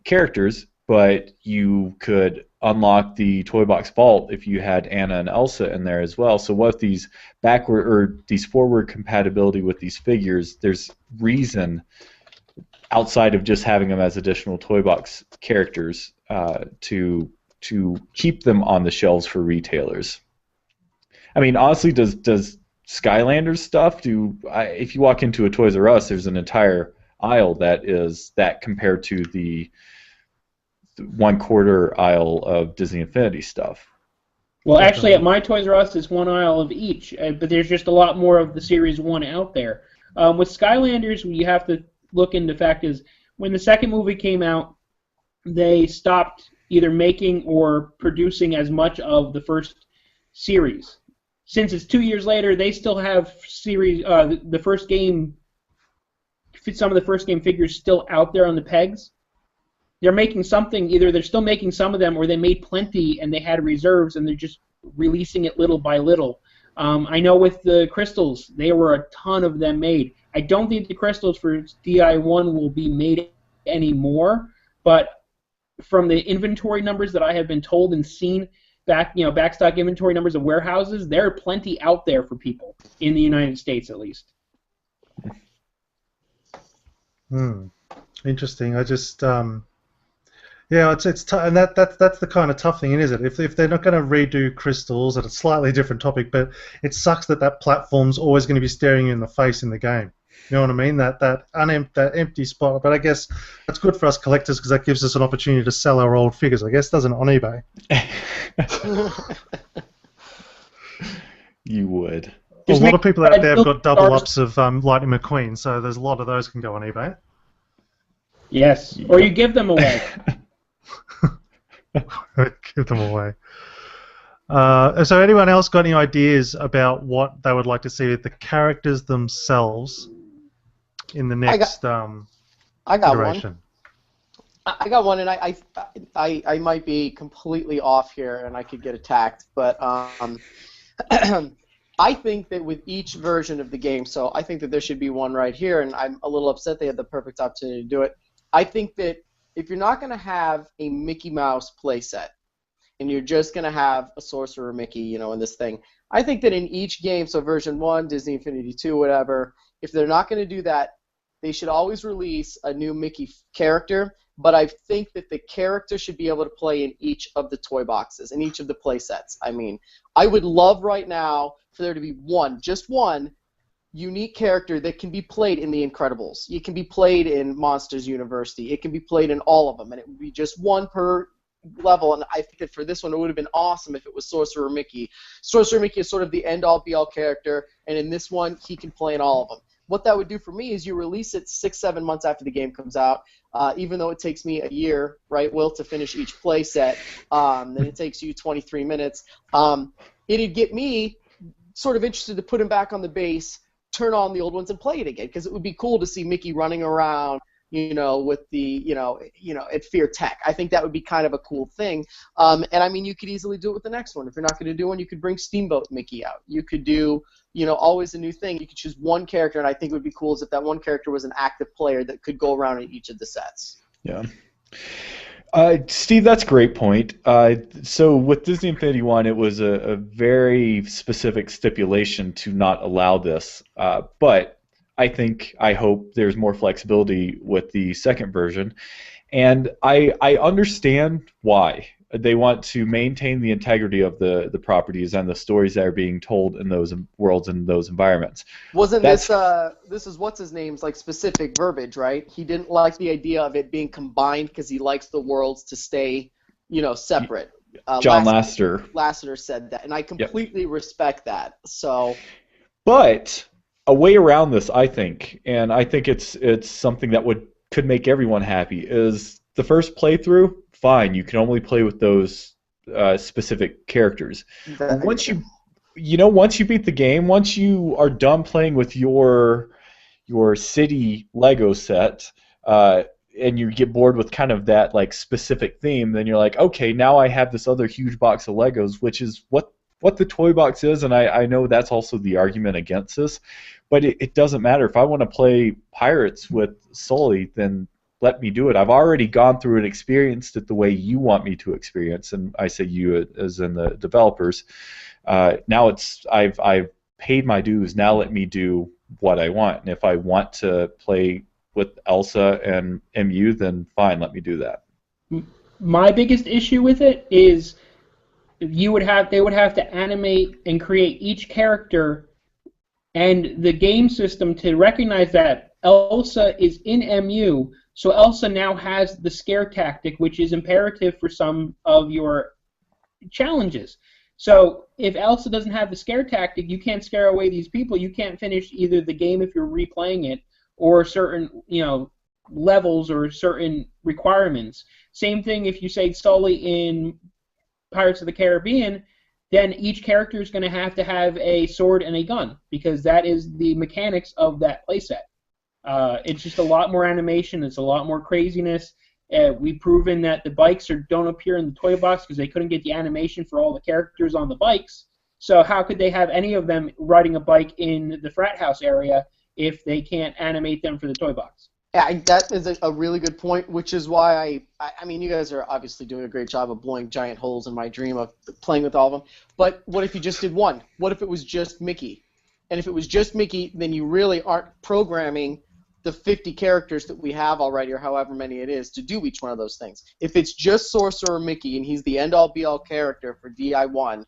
characters, but you could unlock the toy box vault if you had Anna and Elsa in there as well? So what if these forward compatibility with these figures, there's reason outside of just having them as additional toy box characters to keep them on the shelves for retailers? I mean, honestly, does Skylanders stuff if you walk into a Toys R Us, there's an entire aisle that is that compared to the 1/4 aisle of Disney Infinity stuff. Well, actually, at my Toys R Us, it's one aisle of each, but there's just a lot more of the Series 1 out there. With Skylanders, you have to look into the fact is, when the second movie came out, they stopped either making or producing as much of the first series. Since it's 2 years later, they still have the first game, some of the first game figures still out there on the pegs. They're making something, either they're still making some of them, or they made plenty and they had reserves and they're just releasing it little by little. I know with the crystals, there were a ton of them made. I don't think the crystals for DI1 will be made anymore, but from the inventory numbers that I have been told and seen, backstock inventory numbers of warehouses, there are plenty out there for people in the United States, at least. Interesting. I just it's and that's the kind of tough thing, isn't it? If they're not going to redo crystals, it's a slightly different topic, but it sucks that platform's always going to be staring you in the face in the game. You know what I mean? That empty spot. But I guess that's good for us collectors, because that gives us an opportunity to sell our old figures, I guess, doesn't it, on eBay? You would. A lot of people out there have got double ups of Lightning McQueen, so there's a lot of those can go on eBay. Yes, or you give them away. Give them away. So anyone else got any ideas about what they would like to see with the characters themselves in the next I got one. iteration? I got one, and I might be completely off here, and I could get attacked, but I think that with each version of the game, so I think that there should be one right here, and I'm a little upset they had the perfect opportunity to do it. I think that if you're not going to have a Mickey Mouse playset, and you're just going to have a Sorcerer Mickey, you know, in this thing, I think that in each game, so version 1, Disney Infinity 2, whatever, if they're not going to do that, they should always release a new Mickey character, but I think that the character should be able to play in each of the toy boxes, in each of the play sets. I mean, I would love right now for there to be one, just one, unique character that can be played in The Incredibles. It can be played in Monsters University. It can be played in all of them, and it would be just one per level, and I think that for this one it would have been awesome if it was Sorcerer Mickey. Sorcerer Mickey is sort of the end-all, be-all character, and in this one he can play in all of them. What that would do for me is you release it 6-7 months after the game comes out, even though it takes me a year, right, Will, to finish each play set, then it takes you 23 minutes. It'd get me sort of interested to put him back on the base, turn on the old ones, and play it again, because it would be cool to see Mickey running around, you know, with the, you know, at Fear Tech. I think that would be kind of a cool thing. And I mean, you could easily do it with the next one. If you're not going to do one, you could bring Steamboat Mickey out. You could do, you know, always a new thing. You could choose one character, and I think it would be cool is if that one character was an active player that could go around in each of the sets. Yeah. Steve, that's a great point. So with Disney Infinity 1, it was a very specific stipulation to not allow this. But I hope there's more flexibility with the second version. And I understand why. They want to maintain the integrity of the properties and the stories that are being told in those worlds and those environments. This is what's his name's like specific verbiage, right? He didn't like the idea of it being combined because he likes the worlds to stay, you know, separate. John Lasseter. Lasseter said that, and I completely respect that. So, but a way around this, I think, and I think it's something that could make everyone happy, is the first playthrough, fine, you can only play with those specific characters. Once you beat the game, once you are done playing with your city Lego set, and you get bored with kind of that like specific theme, then you're like, okay, now I have this other huge box of Legos, which is what the toy box is, and I know that's also the argument against this, but it doesn't matter. If I want to play Pirates with Sully, then let me do it. I've already gone through and experienced it the way you want me to experience, and I say you as in the developers. Now I've paid my dues. Now let me do what I want, and if I want to play with Elsa and MU, then fine, let me do that. My biggest issue with it is they would have to animate and create each character, and the game system to recognize that Elsa is in MU. So Elsa now has the scare tactic, which is imperative for some of your challenges. So if Elsa doesn't have the scare tactic, you can't scare away these people. You can't finish either the game if you're replaying it, or certain, you know, levels or certain requirements. Same thing if you say Sully in Pirates of the Caribbean, then each character is going to have a sword and a gun, because that is the mechanics of that playset. It's just a lot more animation. It's a lot more craziness. We've proven that the bikes don't appear in the toy box because they couldn't get the animation for all the characters on the bikes. So how could they have any of them riding a bike in the frat house area if they can't animate them for the toy box? Yeah, that is a really good point, which is why I mean, you guys are obviously doing a great job of blowing giant holes in my dream of playing with all of them. But what if you just did one? What if it was just Mickey? And if it was just Mickey, then you really aren't programming the 50 characters that we have already, or however many it is, to do each one of those things. If it's just Sorcerer Mickey and he's the end-all be-all character for DI1,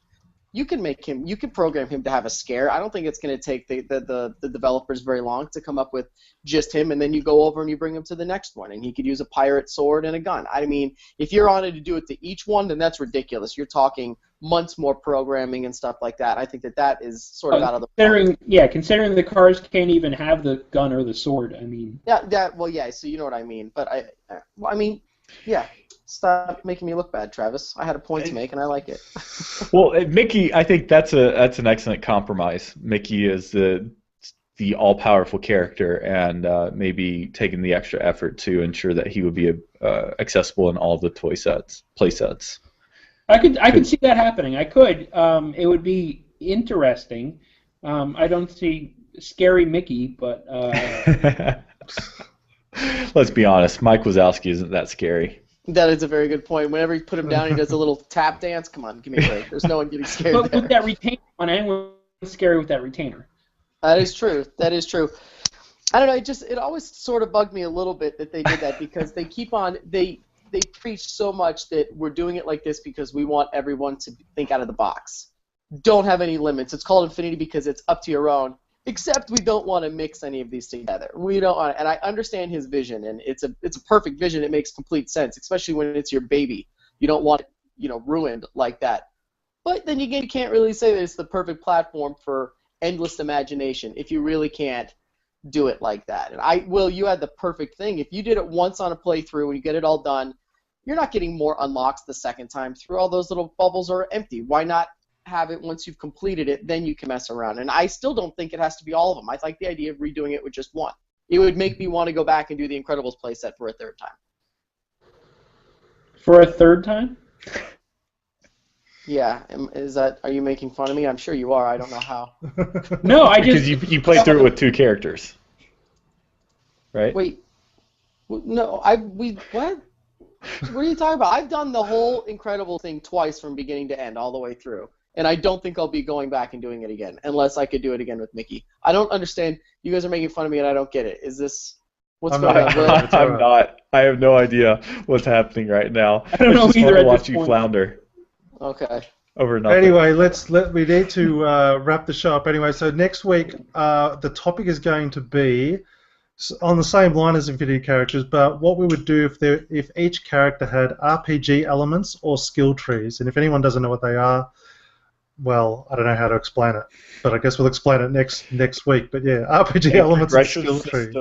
you can program him to have a scare. I don't think it's going to take the developers very long to come up with just him, and then you go over and you bring him to the next one, and he could use a pirate sword and a gun. I mean, if you're on it to do it to each one, then that's ridiculous. You're talking months more programming and stuff like that. I think that is sort of out of the considering the cars can't even have the gun or the sword. I mean, yeah. So you know what I mean. But I mean, yeah. Stop making me look bad, Travis. I had a point to make, and I like it. Well, Mickey, I think that's an excellent compromise. Mickey is the all-powerful character, and maybe taking the extra effort to ensure that he would be accessible in all the play sets. I could see that happening. I could. It would be interesting. I don't see scary Mickey, but let's be honest, Mike Wazowski isn't that scary. That is a very good point. Whenever you put him down, he does a little tap dance. Come on, give me a break. There's no one getting scared but there. with that retainer on, anyone's scary with that retainer. That is true. That is true. I don't know. It always sort of bugged me a little bit that they did that because they keep on they preach so much that we're doing it like this because we want everyone to think out of the box. Don't have any limits. It's called Infinity because it's up to your own. Except we don't want to mix any of these together. We don't want, and I understand his vision, and it's a perfect vision. It makes complete sense, especially when it's your baby. You don't want it, ruined like that. But then again, you can't really say that it's the perfect platform for endless imagination if you really can't do it like that. And Will, you had the perfect thing. If you did it once on a playthrough and you get it all done, you're not getting more unlocks the second time through. All those little bubbles are empty. Why not have it once you've completed it, then you can mess around? And I still don't think it has to be all of them. I like the idea of redoing it with just one. It would make me want to go back and do the Incredibles playset for a third time. For a third time? Yeah. Are you making fun of me? I'm sure you are. I don't know how. No, I just... Because you played through it with two characters, right? Wait. No, what? What are you talking about? I've done the whole Incredible thing twice from beginning to end, all the way through. And I don't think I'll be going back and doing it again, unless I could do it again with Mickey. I don't understand. You guys are making fun of me, and I don't get it. Is this... What's going on? I'm not. I have no idea what's happening right now. I don't know just either want to at watch this you point. flounder. Okay. Over nothing. Anyway, we need to wrap the show up. Anyway, so next week the topic is going to be on the same line as Infinity characters, but what we would do if each character had RPG elements or skill trees. And if anyone doesn't know what they are, well, I don't know how to explain it, but I guess we'll explain it next week. But yeah, RPG elements and skill trees.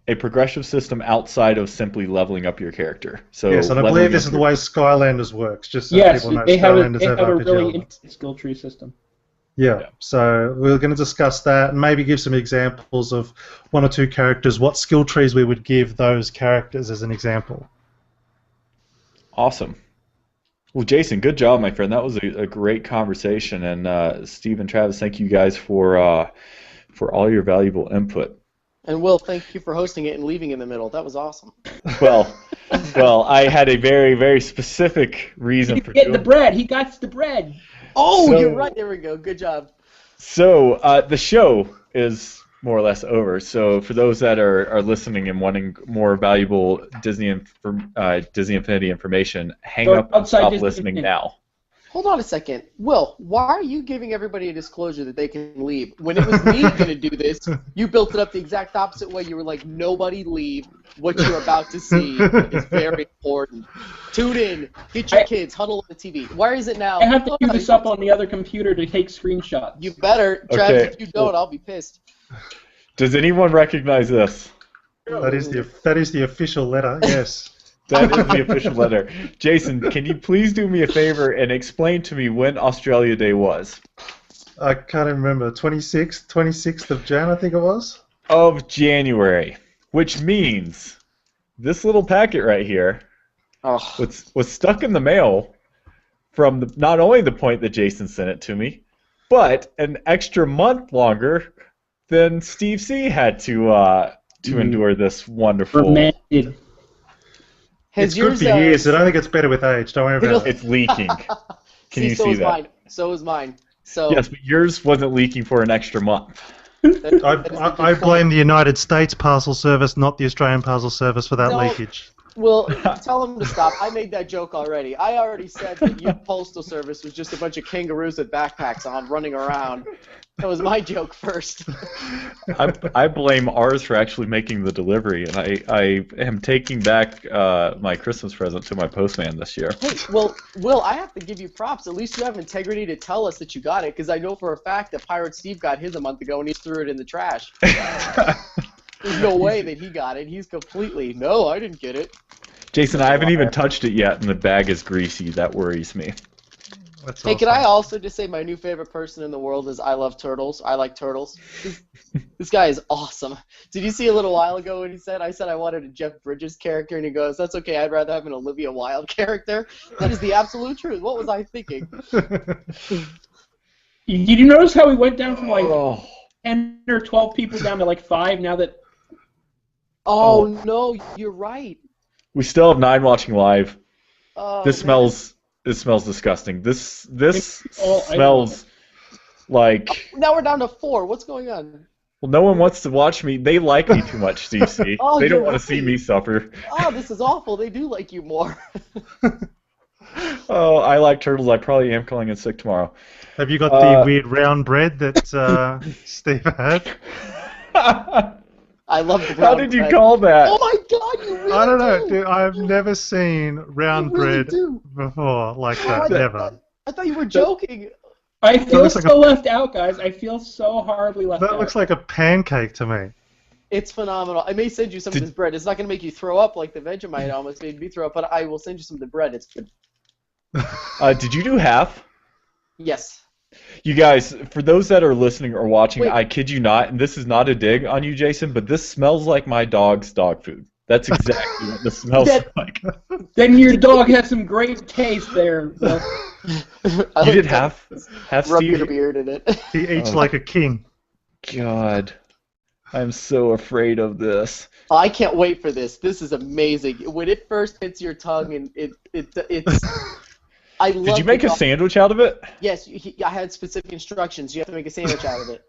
A progressive system outside of simply leveling up your character. So yes, and I believe this is the way Skylanders works. Just so yes, people know, they have Skylanders a RPG really elements. interesting skill tree system. Yeah, so we're going to discuss that and maybe give some examples of one or two characters, what skill trees we would give those characters as an example. Awesome. Well, Jason, good job, my friend. That was a great conversation. And Steve and Travis, thank you guys for all your valuable input. And Will, thank you for hosting it and leaving in the middle. That was awesome. Well, I had a very, very specific reason for doing the bread. He got the bread. Oh, you're right. There we go. Good job. So the show is more or less over. So for those that are listening and wanting more valuable Disney Infinity information, hang up and stop listening now. Hold on a second. Will, why are you giving everybody a disclosure that they can leave? When it was me going to do this, you built it up the exact opposite way. You were like, nobody leave. What you're about to see is very important. Tune in. Get your kids. Huddle on the TV. Why is it now? I have to queue this up on the other computer to take screenshots. You better. Travis, if you don't, I'll be pissed. Does anyone recognize this? That is the official letter, yes. That is the official letter. Jason, can you please do me a favor and explain to me when Australia Day was? I can't remember. 26th of Jan, I think it was? Of January, which means this little packet right here was stuck in the mail from not only the point that Jason sent it to me, but an extra month longer than Steve C. had to endure this wonderful... Remanded. It's good for years. It only gets better with age. Don't worry about it. It's leaking. Can you see that? Mine. So is mine. So yes, but yours wasn't leaking for an extra month. I blame the United States Parcel Service, not the Australian Parcel Service, for that leakage. Well, tell them to stop. I made that joke already. I already said that your postal service was just a bunch of kangaroos with backpacks on running around. That was my joke first. I blame ours for actually making the delivery, and I am taking back my Christmas present to my postman this year. Hey, well, Will, I have to give you props. At least you have integrity to tell us that you got it, because I know for a fact that Pirate Steve got his a month ago and he threw it in the trash. There's no way that he got it. He's completely, no, I didn't get it. Jason, I haven't even touched it yet, and the bag is greasy. That worries me. That's Hey, awesome. can I also just say my new favorite person in the world is I love turtles. I like turtles. This guy is awesome. Did you see a little while ago when he said, I said I wanted a Jeff Bridges character, and he goes, that's okay, I'd rather have an Olivia Wilde character. That is the absolute truth. What was I thinking? Did you notice how we went down from like Oh. 10 or 12 people down to like 5 now that... Oh, no, you're right. We still have 9 watching live. Oh, This man. smells disgusting. This Oh, I smells like... Now we're down to 4. What's going on? Well, no one wants to watch me. They like me too much, CC. Oh, They don't you're want to see right. me suffer. Oh, this is awful. They do like you more. Oh, I like turtles. I probably am calling in sick tomorrow. Have you got the weird round bread that Steve had? I love the How brown did you bread. call that? Oh my god, you really I don't know, do. dude. I've never seen round You really bread do. before like Oh, that. Never. I thought you were joking. I feel looks like so left out, guys. I feel so horribly left That out. looks like a pancake to me. It's phenomenal. I may send you some of this bread. It's not going to make you throw up like the Vegemite almost made me throw up, but I will send you some of the bread. It's good. Did you do half? Yes. You guys, for those that are listening or watching, Wait. I kid you not, and this is not a dig on you, Jason, but this smells like my dog's dog food. That's exactly what this smells That- like. Then your dog has some great taste there. Will. You did half Rub your Steve? beard in it. He eats Oh. like a king. God, I'm so afraid of this. I can't wait for this. This is amazing. When it first hits your tongue, and it's. I love Did you make the a dog- sandwich out of it? Yes, I had specific instructions. You have to make a sandwich out of it.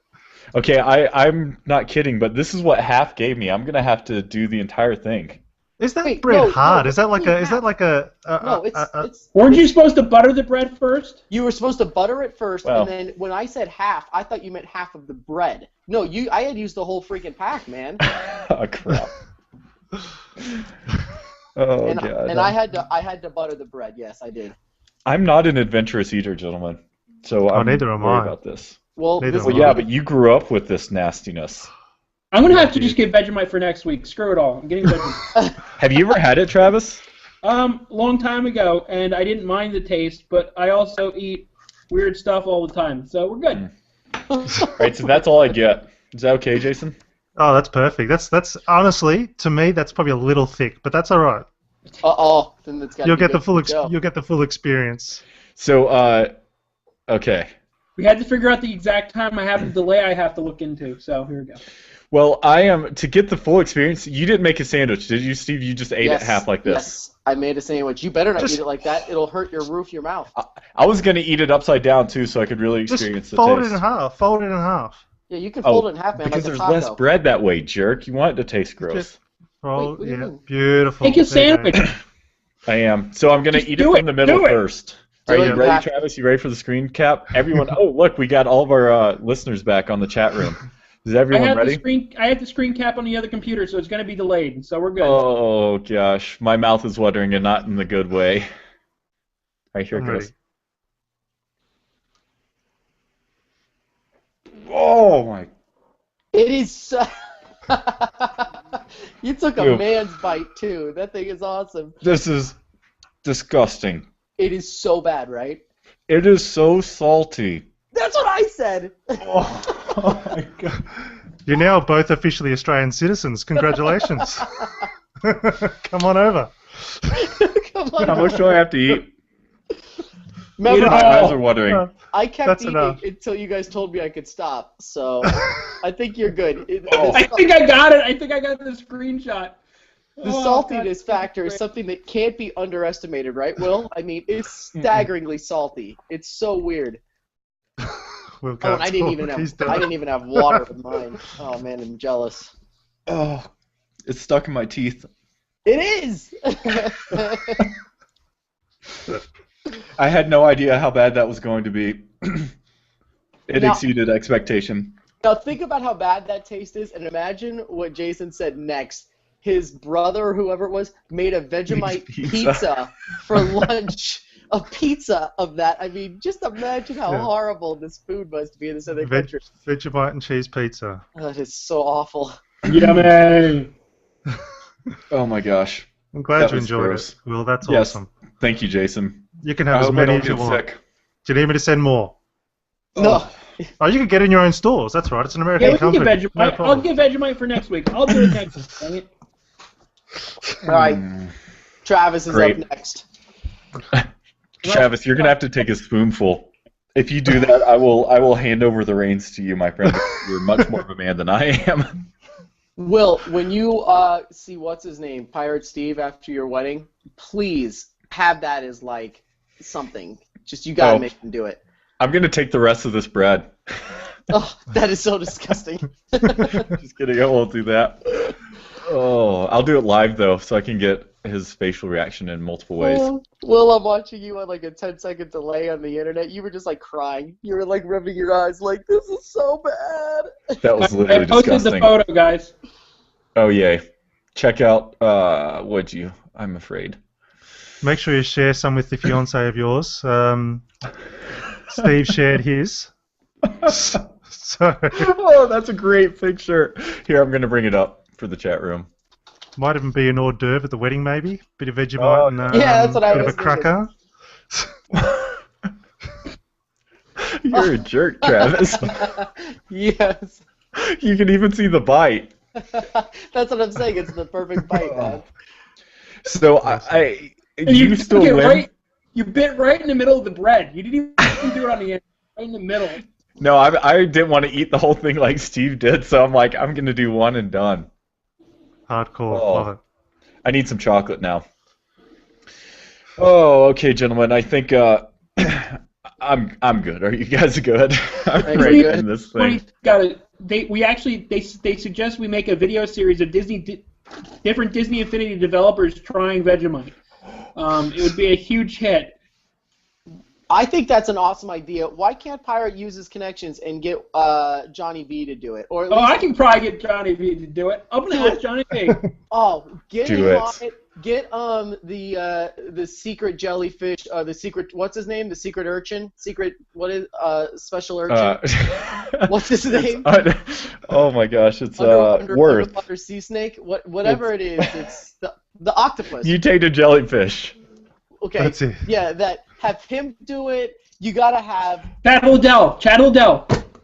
Okay, I'm not kidding, but this is what half gave me. I'm gonna have to do the entire thing. Is that Wait, bread no, hard? no, Is that like only a? Is that half. like a? No, it's. Weren't you supposed to butter the bread first? You were supposed to butter it first, Well. and then when I said half, I thought you meant half of the bread. No, I had used the whole freaking pack, man. Oh crap. Oh and God. and I had to butter the bread. Yes, I did. I'm not an adventurous eater, gentlemen. So I'm neither am worried I. about this. Well, Neither this am Well, yeah, but you grew up with this nastiness. I'm gonna have to just get Vegemite for next week. Screw it all. I'm getting Vegemite. Have you ever had it, Travis? Long time ago, and I didn't mind the taste, but I also eat weird stuff all the time, so we're good. Right, so that's all I get. Is that okay, Jason? Oh, that's perfect. That's honestly, to me, that's probably a little thick, but that's all right. Then it's got. You'll get the full experience. So, okay. We had to figure out the exact time I have the delay I have to look into, so here we go. Well, to get the full experience, you didn't make a sandwich, did you, Steve? You just ate it half like this. Yes, I made a sandwich. You better not Just- eat it like that. It'll hurt your roof of your mouth. I was going to eat it upside down, too, so I could really Just experience the fold taste. it in half. Fold it in half. Yeah, you can fold it in half, man, because like a there's taco. less bread that way, jerk. You want it to taste gross. Just roll. Wait, what do you Yeah, mean? beautiful. Make a There you go. sandwich. I am. So I'm going to Just eat it do from it. the middle Do it. first. Do Are it, you ready, Matt. Travis? You ready for the screen cap? Everyone, oh, look, we got all of our listeners back on the chat room. Is everyone ready? I have the screen cap on the other computer, so it's going to be delayed, so we're good. Oh, gosh. My mouth is watering and not in the good way. All right, here it I'm goes. Oh, my. It is. So... you took a Ew. man's bite too. That thing is awesome. This is disgusting. It is so bad, right? It is so salty. That's what I said. Oh, my God. You're now both officially Australian citizens. Congratulations. Come on over. Come on. How much do I have to eat? Remember, My eyes are watering. I kept That's eating enough. until you guys told me I could stop. So I think you're good. Oh. I think I got it. I think I got the screenshot. The Oh, saltiness God. factor is something that can't be underestimated, right, Will? I mean, it's staggeringly salty. It's so weird. We'll Oh, go and I didn't talk. even He's have done. I didn't even have water with mine. Oh man, I'm jealous. Oh, it's stuck in my teeth. It is. I had no idea how bad that was going to be. It Now- exceeded expectation. Now think about how bad that taste is, and imagine what Jason said next. His brother, or whoever it was, made a Vegemite Pizza. pizza for lunch. A pizza of that. I mean, just imagine how Yeah. horrible this food must be in this other country. Vegemite and cheese pizza. Oh, that is so awful. Yummy. Oh my gosh. I'm glad That you was enjoyed gross. it. Well, that's Yes. awesome. Thank you, Jason. You can I have as hope I many don't as you get want. sick. Do you need me to send more? No. Oh, you can get in your own stores. That's right. It's an American Yeah, we can company. get Vegemite. No I'll problem. get Vegemite for next week. I'll do it next week. Dang it. All right. Travis is Great. up next. Travis, you're gonna have to take a spoonful. If you do that, I will hand over the reins to you, my friend. You're much more of a man than I am. Will, when you see what's his name, Pirate Steve, after your wedding, please have that as like something. Just you gotta make him do it. I'm gonna take the rest of this bread. Oh, that is so disgusting. Just kidding, I won't do that. Oh, I'll do it live though, so I can get his facial reaction in multiple ways. Will, I'm watching you on like a 10-second delay on the internet. You were just like crying. You were like rubbing your eyes, like this is so bad. That was I literally posted disgusting. the photo, guys. Oh yay! Check out. Would you? I'm afraid. Make sure you share some with the fiance of yours. Steve shared his. So Oh, that's a great picture. Here, I'm gonna bring it up for the chat room. might even be an hors d'oeuvre at the wedding, maybe. Bit of Vegemite and Yeah, that's what I bit was of a cracker. You're a jerk, Travis. Yes. You can even see the bite. That's what I'm saying. It's the perfect bite, man. So you still took it win. right. You bit right in the middle of the bread. You didn't even do it on the end. Right in the middle. No, I didn't want to eat the whole thing like Steve did, so I'm like, I'm gonna do one and done. Hardcore. Oh. Love it. I need some chocolate now. Oh, okay, gentlemen. I think I'm good. Are you guys good? I'm Thanks, ready good. in this thing. They suggest we make a video series of different Disney Infinity developers trying Vegemite. It would be a huge hit. I think that's an awesome idea. Why can't Pirate use his connections and get Johnny V to do it? Or at least, I can probably get Johnny V to do it. I'm gonna ask Johnny V. Get Do him it. on it. Get the secret jellyfish, the secret, what's his name? The secret urchin? Special urchin? What's his name? Oh my gosh, it's Worth. Underwater sea snake? Whatever it is, it's the octopus. Mutated jellyfish. Okay. That's it. Yeah, have him do it. You gotta have. Chad Liddell.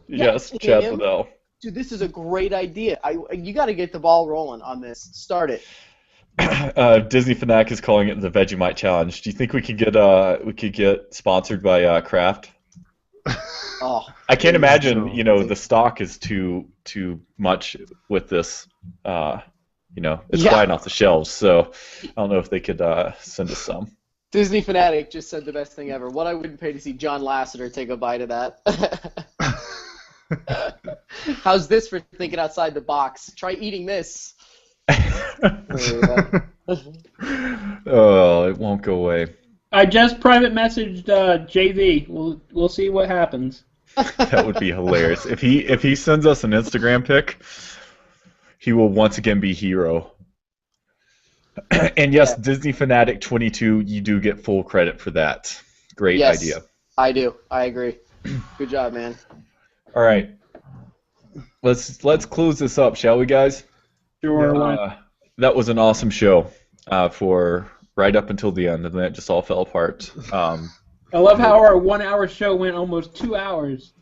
Yes, him. Chad Liddell. Dude, this is a great idea. You gotta get the ball rolling on this. Start it. Disney Fanatic is calling it the Vegemite Challenge. Do you think we could get sponsored by Kraft? Oh. I can't imagine, so- the stock is too much with this. It's Yeah. flying off the shelves. So I don't know if they could send us some. Disney Fanatic just said the best thing ever. What I wouldn't pay to see John Lasseter take a bite of that. How's this for thinking outside the box? Try eating this. Oh, it won't go away. I just private messaged JV. We'll see what happens. That would be hilarious. If he sends us an Instagram pic, he will once again be hero. And yes, Yeah. Disney Fanatic 22, you do get full credit for that. Great Yes, idea. I do. I agree. Good job, man. All right, let's close this up, shall we, guys? Sure. That was an awesome show for right up until the end, and then it just all fell apart. I love how our 1 hour show went almost 2 hours.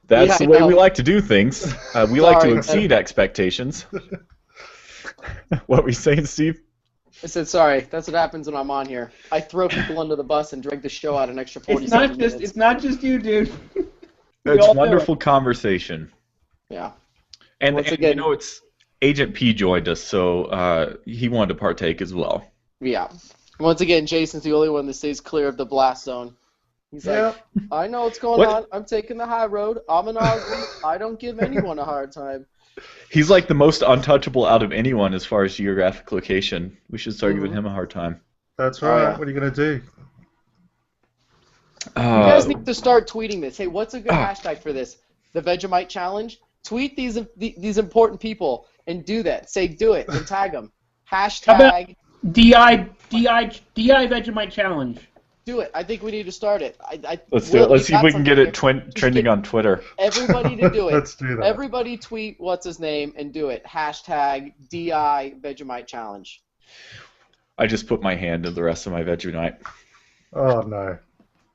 That's Yeah, the I way know. we like to do things. We like to Sorry. exceed expectations. What were you saying, Steve? I said sorry. That's what happens when I'm on here. I throw people under the bus and drag the show out an extra 40 minutes. It's not just you, dude. It's all do wonderful conversation. Yeah. And, Once and again- it's Agent P joined us, so he wanted to partake as well. Yeah. Once again, Jason's the only one that stays clear of the blast zone. He's like, I know what's going What? on. I'm taking the high road. I'm an Aussie. I don't give anyone a hard time. He's like the most untouchable out of anyone as far as geographic location. We should start giving Mhm. him a hard time. That's Oh, right. yeah. What are you going to do? You guys need to start tweeting this. Hey, what's a good hashtag for this? The Vegemite Challenge? Tweet these important people and do that. Say do it and tag them. Hashtag DI Vegemite Challenge. do it. I think we need to start it. Let's do it. Let's see if we can get it trending get on Twitter. everybody to do it. Let's do that. Everybody tweet what's his name and do it. Hashtag DI Vegemite Challenge. I just put my hand in the rest of my Vegemite. Oh no.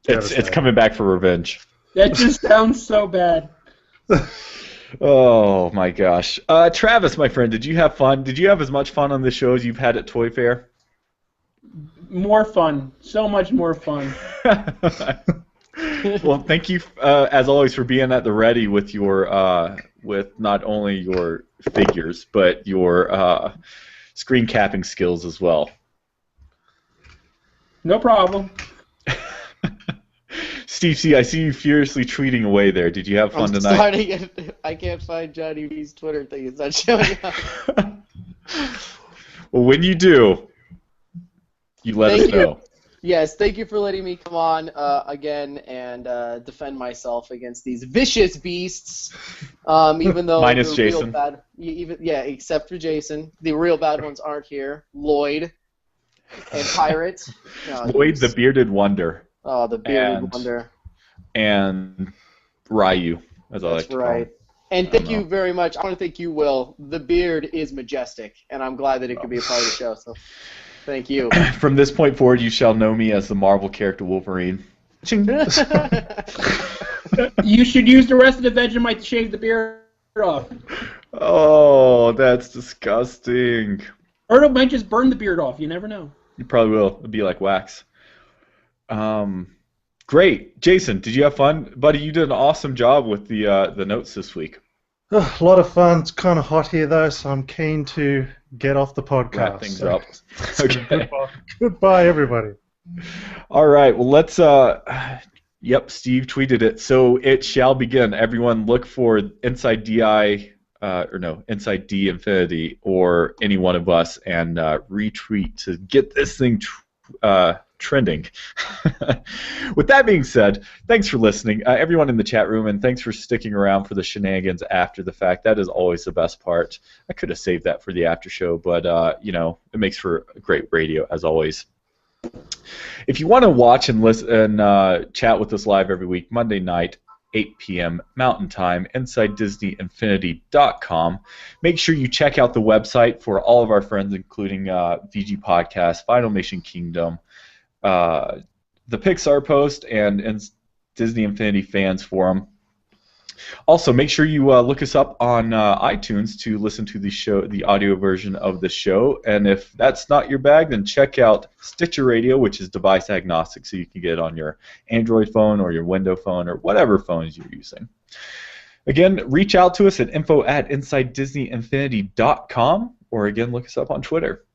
It's coming back for revenge. That just sounds so bad. Oh my gosh. Travis, my friend, did you have fun? Did you have as much fun on the show as you've had at Toy Fair? More fun. So much more fun. Well, thank you, as always, for being at the ready with your with not only your figures but your screen capping skills as well. No problem. Steve C., I see you furiously tweeting away there. Did you have fun tonight? I can't find Johnny V's Twitter thing. It's not showing up. Well, when you do, you let us know. Yes, thank you for letting me come on again and defend myself against these vicious beasts. Even though minus the Jason. real bad, except for Jason, the real bad ones aren't here. Lloyd and Pirate. Lloyd, the bearded wonder. Oh, the bearded wonder. And Ryu, as I like to call him. And thank you very much. I want to thank you, Will. The beard is majestic, and I'm glad that it could be a part of the show. So, thank you. From this point forward, you shall know me as the Marvel character Wolverine. You should use the rest of the Vegemite to shave the beard off. Oh, that's disgusting. Or it might just burn the beard off. You never know. You probably will. It'd be like wax. Great. Jason, did you have fun? Buddy, you did an awesome job with the notes this week. A lot of fun. It's kind of hot here, though, so I'm keen to get off the podcast. Wrap things up. Okay. Goodbye, everybody. All right. Well, let's... Yep, Steve tweeted it. So it shall begin. Everyone look for Inside DI... Inside D Infinity or any one of us and retweet to get this thing trending. With that being said, thanks for listening, everyone in the chat room, and thanks for sticking around for the shenanigans after the fact. That is always the best part. I could have saved that for the after show, but it makes for great radio as always. If you want to watch and listen and chat with us live every week, Monday night, 8 p.m. Mountain Time, InsideDisneyInfinity.com. Make sure you check out the website for all of our friends, including VG Podcast, Final Mission Kingdom, the Pixar Post, and Disney Infinity Fans Forum. Also, make sure you look us up on iTunes to listen to the audio version of the show. And if that's not your bag, then check out Stitcher Radio, which is device agnostic, so you can get it on your Android phone or your Windows phone or whatever phones you're using. Again, reach out to us at info@InsideDisneyInfinity.com, or again, look us up on Twitter.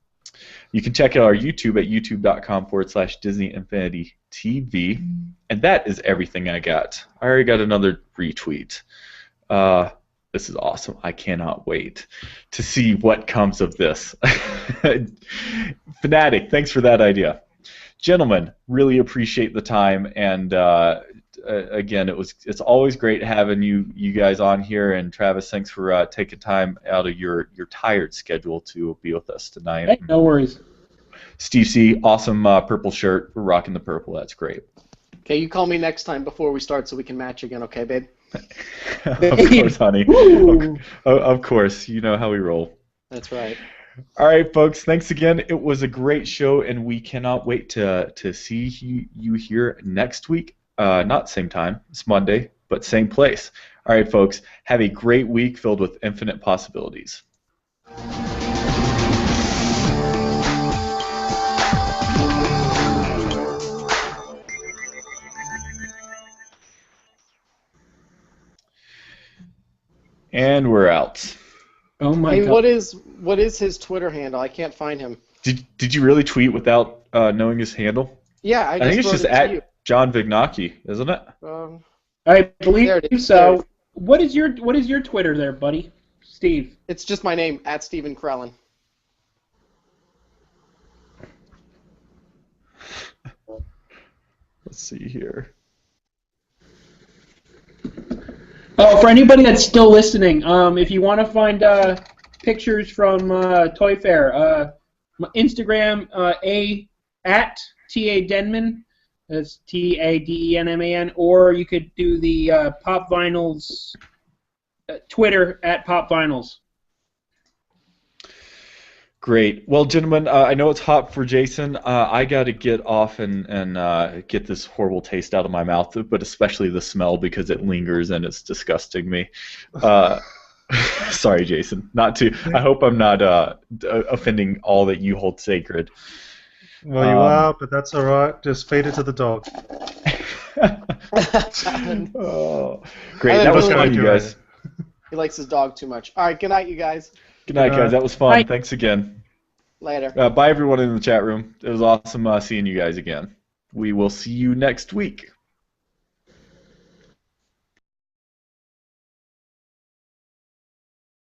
You can check out our YouTube at youtube.com/DisneyInfinityTV. And that is everything I got. I already got another retweet. This is awesome. I cannot wait to see what comes of this. Fanatic, thanks for that idea. Gentlemen, really appreciate the time, and again, it's always great having you guys on here. And Travis, thanks for taking time out of your tired schedule to be with us tonight. Hey, no worries. Steve C, awesome purple shirt. We're rocking the purple. That's great. Okay, you call me next time before we start so we can match again, okay, babe? Of course, honey. Of course. You know how we roll. That's right. All right, folks. Thanks again. It was a great show, and we cannot wait to see you here next week. Not same time. It's Monday, but same place. All right, folks. Have a great week filled with infinite possibilities. And we're out. Oh my Hey, god. what is his Twitter handle? I can't find him. Did you really tweet without knowing his handle? Yeah, I think it's just at John Vignacchi, isn't it? I believe There it is. so. What is your Twitter there, buddy? Steve. It's just my name, at Stephen Krellin. Let's see here. Oh, for anybody that's still listening, if you want to find pictures from Toy Fair, Instagram at T.A. Denman, that's TADENMAN, or you could do the Pop Vinyls Twitter at Pop Vinyls. Great. Well, gentlemen, I know it's hot for Jason. I got to get off and get this horrible taste out of my mouth, but especially the smell because it lingers and it's disgusting me. Uh, sorry, Jason. Not to. I hope I'm not offending all that you hold sacred. Well, you are, but that's all right. Just feed it to the dog. Oh, great. That was fun, you guys. He likes his dog too much. All right, good night, you guys. Good night, guys. That was fun. Bye. Thanks again. Later. Bye, everyone in the chat room. It was awesome seeing you guys again. We will see you next week.